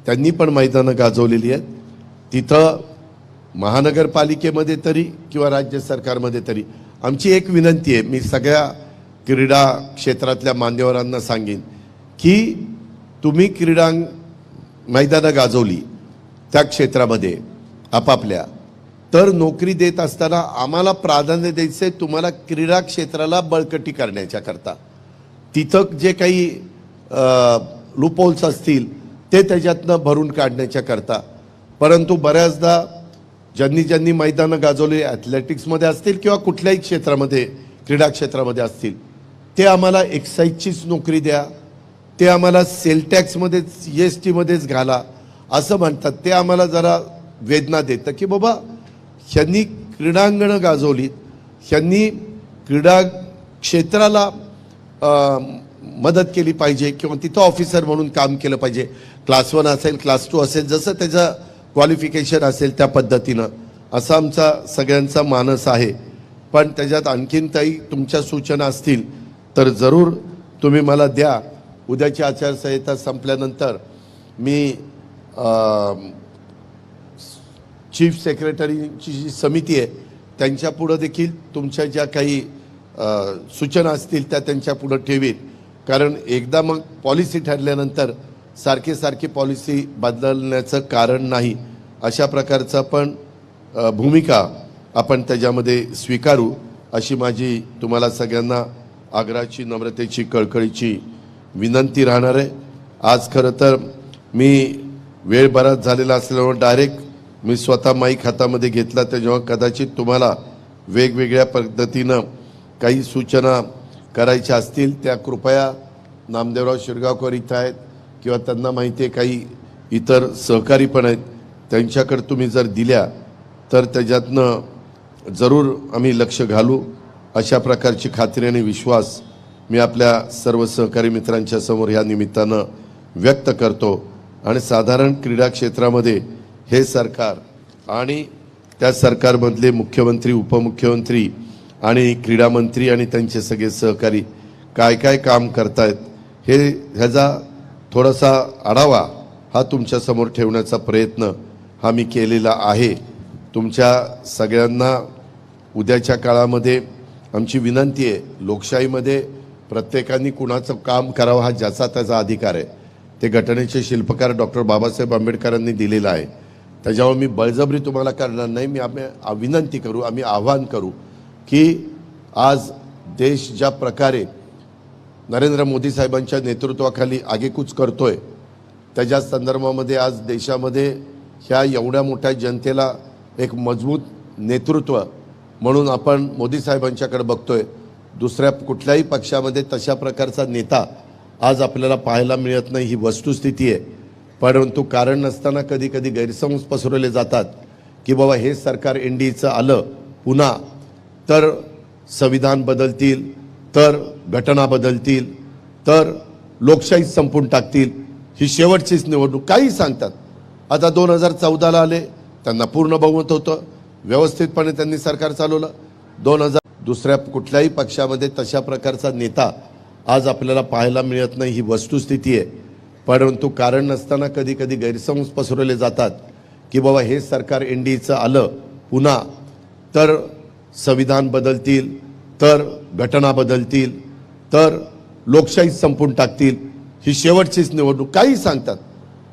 त्यांनी पण मैदानं गाजवलेली आहेत. तिथं महानगरपालिकेमध्ये तरी किंवा राज्य सरकारमध्ये तरी आमची एक विनंती आहे, मी सगळ्या क्रीडा क्षेत्रातल्या मान्यवरांना सांगेन की तुम्ही क्रीडा मैदानं गाजवली त्या क्षेत्रामध्ये आपापल्या, तर नोकरी देत असताना आम्हाला प्राधान्य द्यायचं आहे तुम्हाला क्रीडा क्षेत्राला बळकटी करण्याच्या करता. तिथं जे काही लूपहोल्स असतील ते त्याच्यातनं भरून काढण्याच्या करता. परंतु बऱ्याचदा ज्यांनी मैदानं गाजवली, ॲथलेटिक्समध्ये असतील किंवा कुठल्याही क्षेत्रामध्ये, क्रीडा क्षेत्रामध्ये असतील, ते आम्हाला एक्साईजचीच नोकरी द्या, ते आम्हाला सेल टॅक्समध्येच, GSTमध्येच घाला असं म्हणतात. ते आम्हाला जरा वेदना देतं की बाबा ह्यांनी क्रीडांगणं गाजवलीत, ह्यांनी क्रीडा क्षेत्राला मदत केली पाहिजे किंवा तिथं ऑफिसर म्हणून काम केलं पाहिजे. क्लास 1 असेल, क्लास 2 असेल, जसं त्याचं क्वालिफिकेशन असेल त्या पद्धतीनं, असा आमचा सगळ्यांचा मानस आहे. पण त्याच्यात आणखीन काही तुमच्या सूचना असतील तर जरूर तुम्ही मला द्या. उद्याची आचारसंहिता संपल्यानंतर मी चीफ सेक्रेटरीची जी समिती आहे त्यांच्यापुढं देखील तुमच्या ज्या काही सूचना असतील त्या त्यांच्यापुढं ठेवीन. कारण एकदा मग पॉलिसी ठरल्यानंतर सारखी पॉलिसी बदलण्याचं कारण नाही. अशा प्रकारचा पण भूमिका आपण त्याच्यामध्ये स्वीकारू अशी माझी तुम्हाला सगळ्यांना आग्रहाची, नम्रतेची, कळकळीची विनंती राहणार आहे. आज खरं तर मी वेळ बराच झालेला असल्यामुळे डायरेक्ट मी स्वतः माईक हातामध्ये घेतला. तेव्हा कदाचित तुम्हाला वेगवेगळ्या पद्धतीनं काही सूचना करायच्या असतील त्या कृपया नामदेवराव शिरगावकर इथं आहेत किंवा त्यांना माहिती आहे काही इतर सहकारी पण आहेत, त्यांच्याकडे तुम्ही जर दिल्या तर त्याच्यातनं जरूर आम्ही लक्ष घालू अशा प्रकारची खात्री आणि विश्वास मी आपल्या सर्व सहकारी मित्रांच्या समोर ह्या निमित्तानं व्यक्त करतो. आणि साधारण क्रीडा क्षेत्रामध्ये हे सरकार आणि त्या सरकारमधले मुख्यमंत्री, उपमुख्यमंत्री आणि क्रीडा मंत्री आणि त्यांचे सगळे सहकारी काय काम करतायत ह्याचा थोडासा आढावा हा तुमच्यासमोर ठेवण्याचा प्रयत्न हा मी केलेला आहे. तुमच्या सगळ्यांना उद्याच्या काळामध्ये आमची विनंती आहे, लोकशाहीमध्ये प्रत्येकाने कुणाचं काम करावं हा ज्याचा त्याचा अधिकार आहे. ते घटनेचे शिल्पकार डॉक्टर बाबासाहेब आंबेडकरांनी दिलेलं आहे. त्याच्यावर मी बळजबरी तुम्हाला करणार नाही. मी आम्ही विनंती करू, आम्ही आवाहन करू की आज देश ज्या प्रकारे नरेंद्र मोदी साहेबांच्या नेतृत्वाखाली आगेकूच करतोय त्याच्या संदर्भामध्ये आज देशामध्ये ह्या एवढ्या मोठ्या जनतेला एक मजबूत नेतृत्व म्हणून आपण मोदी साहेबांच्याकडे बघतोय. दुसऱ्या कुठल्याही पक्षामध्ये तशा प्रकारचा नेता आज आपल्याला पाहायला मिळत नाही, ही वस्तुस्थिती आहे. परंतु कारण नसताना कधी कधी गैरसमज पसरवले जातात की बाबा हे सरकार एनडीएचं आलं पुन्हा तर संविधान बदलतील, तर घटना बदलतील, तर लोकशाही संपून टाकतील, ही शेवटचीच निवडणूक काही सांगतात. आता 2014ला आले, त्यांना पूर्ण बहुमत होतं, व्यवस्थितपणे त्यांनी सरकार चालवलं. 2000 दुसऱ्या कुठल्याही पक्षामध्ये तशा प्रकारचा नेता आज आपल्याला पाहायला मिळत नाही, ही वस्तुस्थिती आहे. परंतु कारण नसताना कधी कधी गैरसमज पसरवले जातात की बाबा हे सरकार एनडीएचं आलं पुन्हा तर संविधान बदलतील, तर घटना बदलतील, तर लोकशाही संपून टाकतील, ही शेवटचीच निवडणूक काही सांगतात.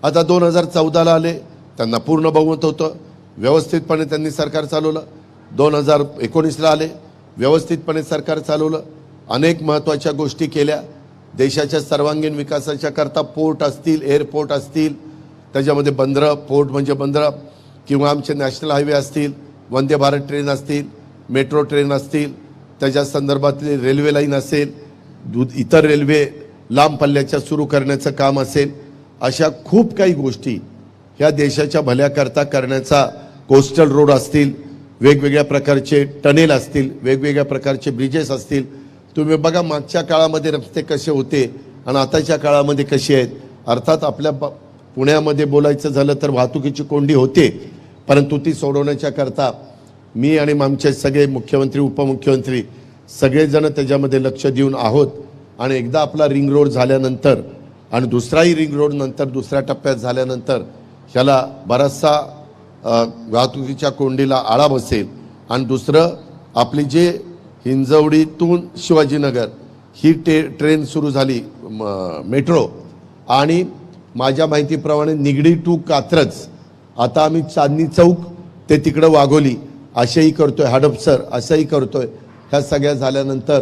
आता 2014ला आले, त्यांना पूर्ण बहुमत होतं, व्यवस्थितपणे त्यांनी सरकार चालवलं. 2019ला आले, व्यवस्थितपणे सरकार चालवलं, अनेक महत्त्वाच्या गोष्टी केल्या. देशाच्या सर्वांगीण विकासाच्या करता पोर्ट असतील, एअरपोर्ट असतील, त्याच्यामध्ये बंदरं, पोर्ट म्हणजे बंदरं किंवा आमचे नॅशनल हायवे असतील, वंदे भारत ट्रेन असतील, मेट्रो ट्रेन असतील, त्याच्या संदर्भातली रेल्वे लाईन असेल, इतर रेल्वे लांब पल्ल्याच्या सुरू करण्याचं काम असेल, अशा खूप काही गोष्टी ह्या देशाच्या भल्याकरता करण्याचा, कोस्टल रोड असतील, वेगवेगळ्या प्रकारचे टनेल असतील, वेगवेगळ्या प्रकारचे ब्रिजेस असतील. तुम्ही बघा मागच्या काळामध्ये रस्ते कसे होते आणि आताच्या काळामध्ये कसे आहेत. अर्थात आपल्या पुण्यामध्ये बोलायचं झालं तर वाहतुकीची कोंडी होते, परंतु ती सोडवण्याच्या करता मी आणि आमचे सगळे मुख्यमंत्री, उपमुख्यमंत्री सगळेजण त्याच्यामध्ये लक्ष देऊन आहोत. आणि एकदा आपला रिंग रोड झाल्यानंतर आणि दुसराही रिंग रोड नंतर दुसऱ्या टप्प्यात झाल्यानंतर ह्याला बराचसा वाहतुकीच्या कोंडीला आळा बसेल. आणि दुसरं आपली जे हिंजवडीतून शिवाजीनगर ही ट्रेन सुरू झाली, मेट्रो, आणि माझ्या माहितीप्रमाणे निगडी टू कात्रज, आता आम्ही चांदणी चौक ते तिकडं वाघोली असेही करतोय, हडपसर असंही करतोय. ह्या सगळ्या झाल्यानंतर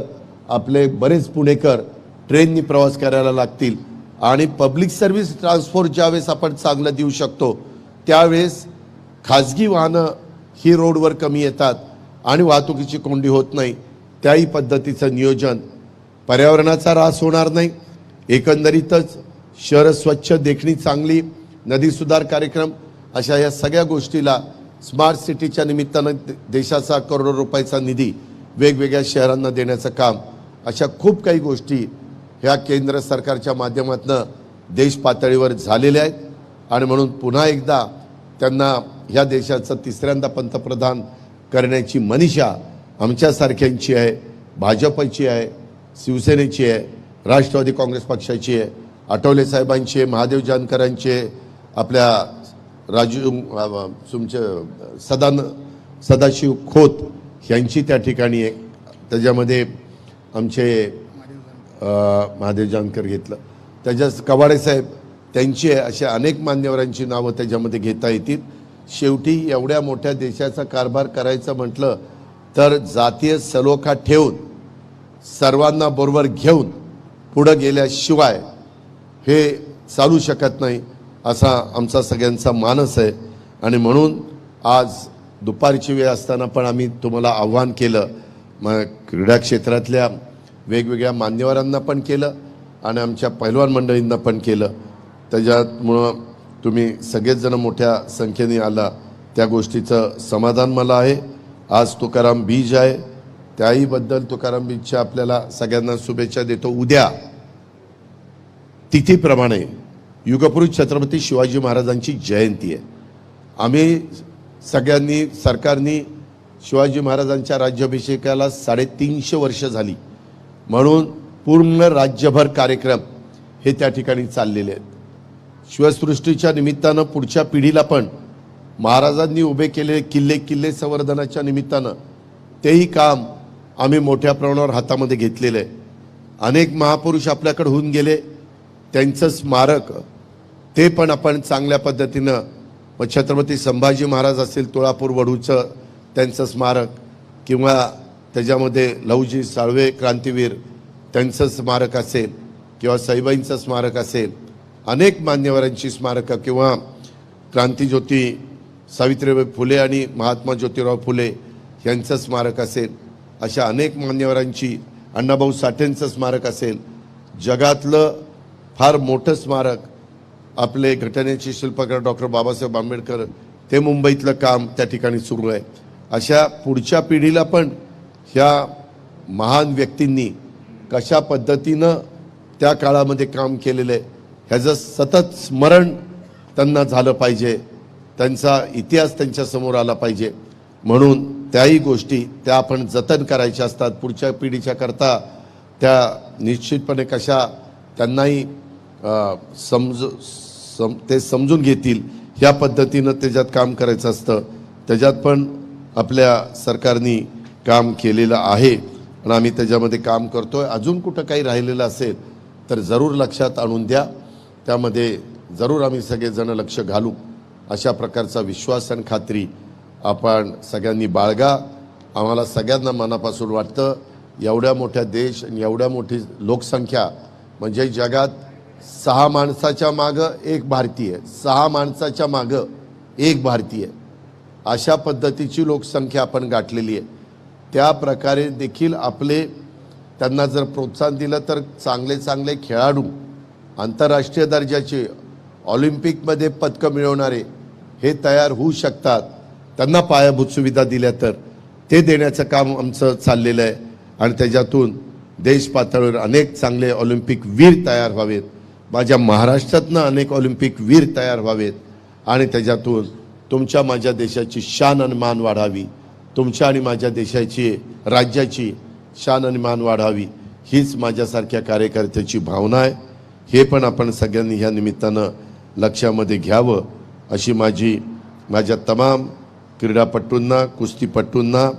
आपले बरेच पुणेकर ट्रेननी प्रवास करायला लागतील. आणि पब्लिक सर्व्हिस ट्रान्सपोर्ट ज्यावेळेस आपण चांगलं देऊ शकतो त्यावेळेस खाजगी वाहनं ही रोडवर कमी येतात आणि वाहतुकीची कोंडी होत नाही. त्याही पद्धतीचं नियोजन, पर्यावरणाचा ऱ्हास होणार नाही, एकंदरीतच शहरं स्वच्छ, देखणी चांगली, नदी सुधार कार्यक्रम, अशा या सगळ्या गोष्टीला स्मार्ट सिटीच्या निमित्तानं देशाचा करोडो रुपयाचा निधी वेगवेगळ्या शहरांना देण्याचं काम, अशा खूप काही गोष्टी ह्या केंद्र सरकारच्या माध्यमातून देश पातळीवर झालेले आहेत आणि म्हणून पुन्हा एकदा त्यांना ह्या देशाचं तिसऱ्यांदा पंतप्रधान करण्याची मनीषा आमच्यासारख्यांची आहे, भाजपची आहे, शिवसेनेची आहे, राष्ट्रवादी काँग्रेस पक्षाची आहे, आठवले साहेबांची आहे, महादेव जानकरांची आहे, आपल्या तुमचे सदाशिव खोत यांची त्या ठिकाणी आहे. त्याच्यामध्ये आमचे महादेव जानकर घेतलं, त्याच्यात कवाडे साहेब त्यांची आहे, अशा अनेक मान्यवरांची नावं त्याच्यामध्ये घेता येतील. शेवटी एवढ्या मोठ्या देशाचा कारभार करायचं म्हटलं तर जातीय सलोखा ठेवून सर्वांना बरोबर घेऊन पुढं गेल्याशिवाय हे चालू शकत नाही असा आमचा सगळ्यांचा मानस आहे. आणि म्हणून आज दुपारची वेळ असताना पण आम्ही तुम्हाला आव्हान केलं, मग क्रीडा क्षेत्रातल्या वेगवेगळ्या मान्यवरांना पण केलं आणि आमच्या पैलवान मंडळींना पण केलं. त्याच्यामुळं तुम्ही सगळेच जण मोठ्या संख्येने आला, त्या गोष्टीचं समाधान मला आहे. आज तुकाराम बीज आहे, त्याहीबद्दल तुकाराम बीजच्या आपल्याला सगळ्यांना शुभेच्छा देतो. उद्या तिथीप्रमाणे युगपुरुष छत्रपती शिवाजी महाराजांची जयंती आहे. आम्ही सगळ्यांनी सरकारनी शिवाजी महाराजांच्या राज्याभिषेकाला 350 वर्ष झाली म्हणून पूर्ण राज्यभर कार्यक्रम हे त्या ठिकाणी चाललेले आहेत. शिवसृष्टीच्या निमित्तानं पुढच्या पिढीला पण महाराजांनी उभे केलेले किल्ले संवर्धनाच्या निमित्तानं तेही काम आम्ही मोठ्या प्रमाणावर हातामध्ये घेतलेलं आहे. अनेक महापुरुष आपल्याकडे होऊन गेले, त्यांचं स्मारक ते पण आपण चांगल्या पद्धतीनं, मग छत्रपती संभाजी महाराज असेल तुळापूर वढूचं त्यांचं स्मारक, किंवा त्याच्यामध्ये लहुजी साळवे क्रांतीवीर त्यांचं स्मारक असेल, किंवा सईबाईंचं स्मारक असेल, अनेक मान्यवरांची स्मारकं, किंवा क्रांतीज्योती सावित्रीबाई फुले आणि महात्मा ज्योतिराव फुले यांचं स्मारक असेल, अशा अनेक मान्यवरांची, अण्णाभाऊ साठेंचं स्मारक असेल, जगातलं फार मोठं स्मारक आपले घटनेचे शिल्पकार डॉक्टर बाबासाहेब आंबेडकर ते मुंबईतलं काम त्या ठिकाणी सुरू आहे. अशा पुढच्या पिढीला पण ह्या महान व्यक्तींनी कशा पद्धतीनं त्या काळामध्ये काम केलेलं आहे ह्याचं सतत स्मरण त्यांना झालं पाहिजे, त्यांचा इतिहास त्यांच्यासमोर आला पाहिजे. म्हणून त्याही गोष्टी त्या आपण जतन करायच्या असतात. पुढच्या पिढीच्या करता त्या निश्चितपणे कशा त्यांनाही ते समजून घेतील ह्या पद्धतीनं त्याच्यात काम करायचं असतं. त्याच्यात पण आपल्या सरकारने काम केलेलं आहे आणि आम्ही त्याच्यामध्ये काम करतो आहे. अजून कुठं काही राहिलेलं असेल तर जरूर लक्षात आणून द्या, त्यामध्ये जरूर आम्ही सगळेजण लक्ष घालू. अशा प्रकारचा विश्वास आणि खात्री आपण सगळ्यांनी बाळगा. आम्हाला सगळ्यांना मनापासून वाटतं एवढ्या मोठ्या देश आणि एवढ्या मोठी लोकसंख्या, म्हणजे जगात 6 माणसाच्या मागं 1 भारतीय, 6 माणसाच्या मागं 1 भारतीय, अशा पद्धतीची लोकसंख्या आपण गाठलेली आहे. त्या प्रकारे देखील आपले त्यांना जर प्रोत्साहन दिलं तर चांगले चांगले खेळाडू, आंतरराष्ट्रीय दर्जाचे ऑलिम्पिकमध्ये पदकं मिळवणारे हे तयार होऊ शकतात. त्यांना पायाभूत सुविधा दिल्या तर ते देण्याचं काम आमचं चाललेलं आहे आणि त्याच्यातून देश पातळीवर अनेक चांगले ऑलिम्पिक वीर तयार व्हावेत. माझ्या महाराष्ट्रातनं अनेक ऑलिम्पिक वीर तयार व्हावेत आणि त्याच्यातून तुमच्या माझ्या देशाची शान आणि मान वाढावी, तुमच्या आणि माझ्या देशाची राज्याची शान आणि मान वाढावी, हीच माझ्यासारख्या कार्यकर्त्याची भावना आहे. हे पण आपण सगळ्यांनी ह्या निमित्तानं लक्षामध्ये घ्यावं अशी माझ्या तमाम क्रीडापटूंना, कुस्तीपटूंना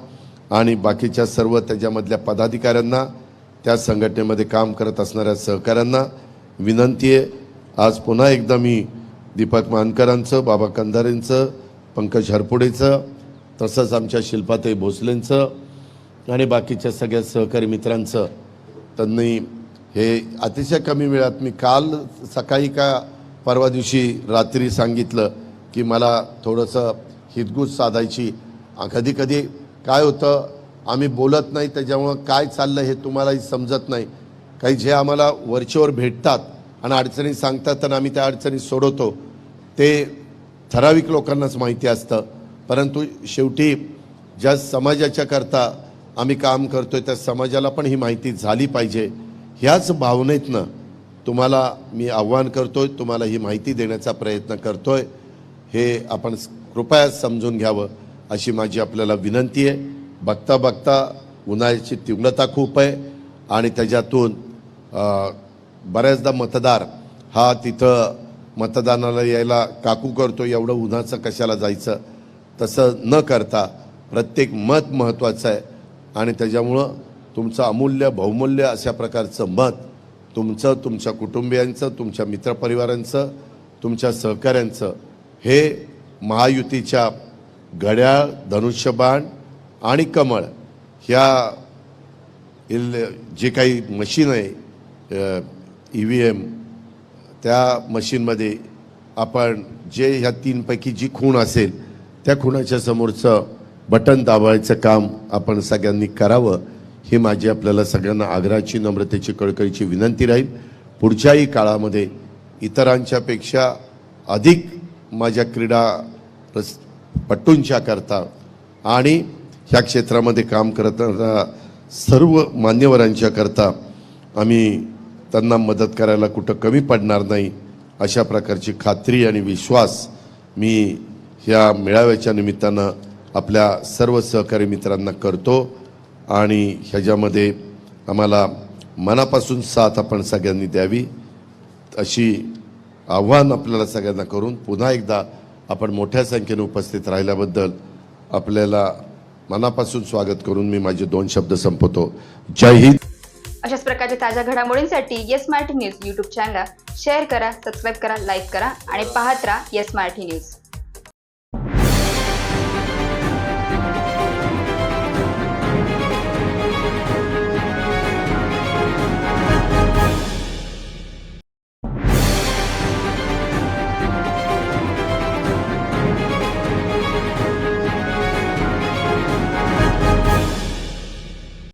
आणि बाकीच्या सर्व त्याच्यामधल्या पदाधिकाऱ्यांना, त्या संघटनेमध्ये काम करत असणाऱ्या सहकाऱ्यांना विनंती आहे. आज पुन्हा एकदा मी दीपक मानकरांचं, बाबा कंधारेंचं, पंकज हरपुडेचं, तसंच आमच्या शिल्पाताई भोसलेंचं आणि बाकीच्या सगळ्या सहकारी मित्रांचं, त्यांनी हे अतिशय कमी वेळात, मी काल सकाळी का परवा दिवशी रात्री सांगितलं की मला थोडंसं हितगुज साधायची. कधी कधी काय होतं, आम्ही बोलत नाही त्याच्यामुळं काय चाललं हे तुम्हालाही समजत नाही. काही जे आम्हाला वरचेवर भेटतात आणि अडचणी सांगतात आणि आम्ही त्या अडचणी सोडवतो ते ठराविक लोकांनाच माहिती असतं. परंतु शेवटी ज्या समाजाच्या करता आम्ही काम करतोय त्या समाजाला पण ही माहिती झाली पाहिजे. ह्याच भावनेतनं तुम्हाला मी आव्हान करतोय, तुम्हाला ही माहिती देण्याचा प्रयत्न करतोय, हे आपण कृपया समजून घ्यावं अशी माझी आपल्याला विनंती आहे. बघता बघता उन्हाळ्याची तीव्रता खूप आहे आणि त्याच्यातून बऱ्याचदा मतदार हा तिथं मतदानाला यायला काकू करतो, एवढं उन्हाचं कशाला जायचं, तसं न करता प्रत्येक मत महत्त्वाचं आहे आणि त्याच्यामुळं तुमचं अमूल्य बहुमूल्य अशा प्रकारचं मत तुमचं, तुमच्या कुटुंबियांचं, तुमच्या मित्रपरिवारांचं, तुमच्या सहकाऱ्यांचं हे महायुतीच्या घड्याळ, धनुष्यबाण आणि कमळ ह्या जे काही मशीन आहे EVM, त्या मशीनमध्ये आपण जे ह्या तीनपैकी जी खूण असेल त्या खुणाच्या समोरचं बटन दाबायचं काम आपण सगळ्यांनी करावं ही माझी आपल्याला सगळ्यांना आग्रहाची, नम्रतेची, कळकळीची विनंती राहील. पुढच्याही काळामध्ये इतरांच्यापेक्षा अधिक माझ्या क्रीडापटूंच्या करता आणि ह्या क्षेत्रामध्ये काम करताना सर्व मान्यवरांच्या करता आम्ही त्यांना मदत करायला कुठं कमी पडणार नाही अशा प्रकारची खात्री आणि विश्वास मी ह्या मेळाव्याच्या निमित्तानं आपल्या सर्व सहकारी मित्रांना करतो आणि ह्याच्यामध्ये आम्हाला मनापासून साथ आपण सगळ्यांनी द्यावी अशी आव्हान आपल्याला सगळ्यांना करून पुन्हा एकदा आपण मोठ्या संख्येने उपस्थित राहिल्याबद्दल आपल्याला मनापासून स्वागत करून मी माझे 2 शब्द संपवतो. जय हिंद. अशाच प्रकारच्या ताज्या घडामोडींसाठी येस मराठी न्यूज यूट्यूब चॅनलला शेअर करा, सबस्क्राईब करा, लाईक करा आणि पाहत राहा येस मराठी न्यूज.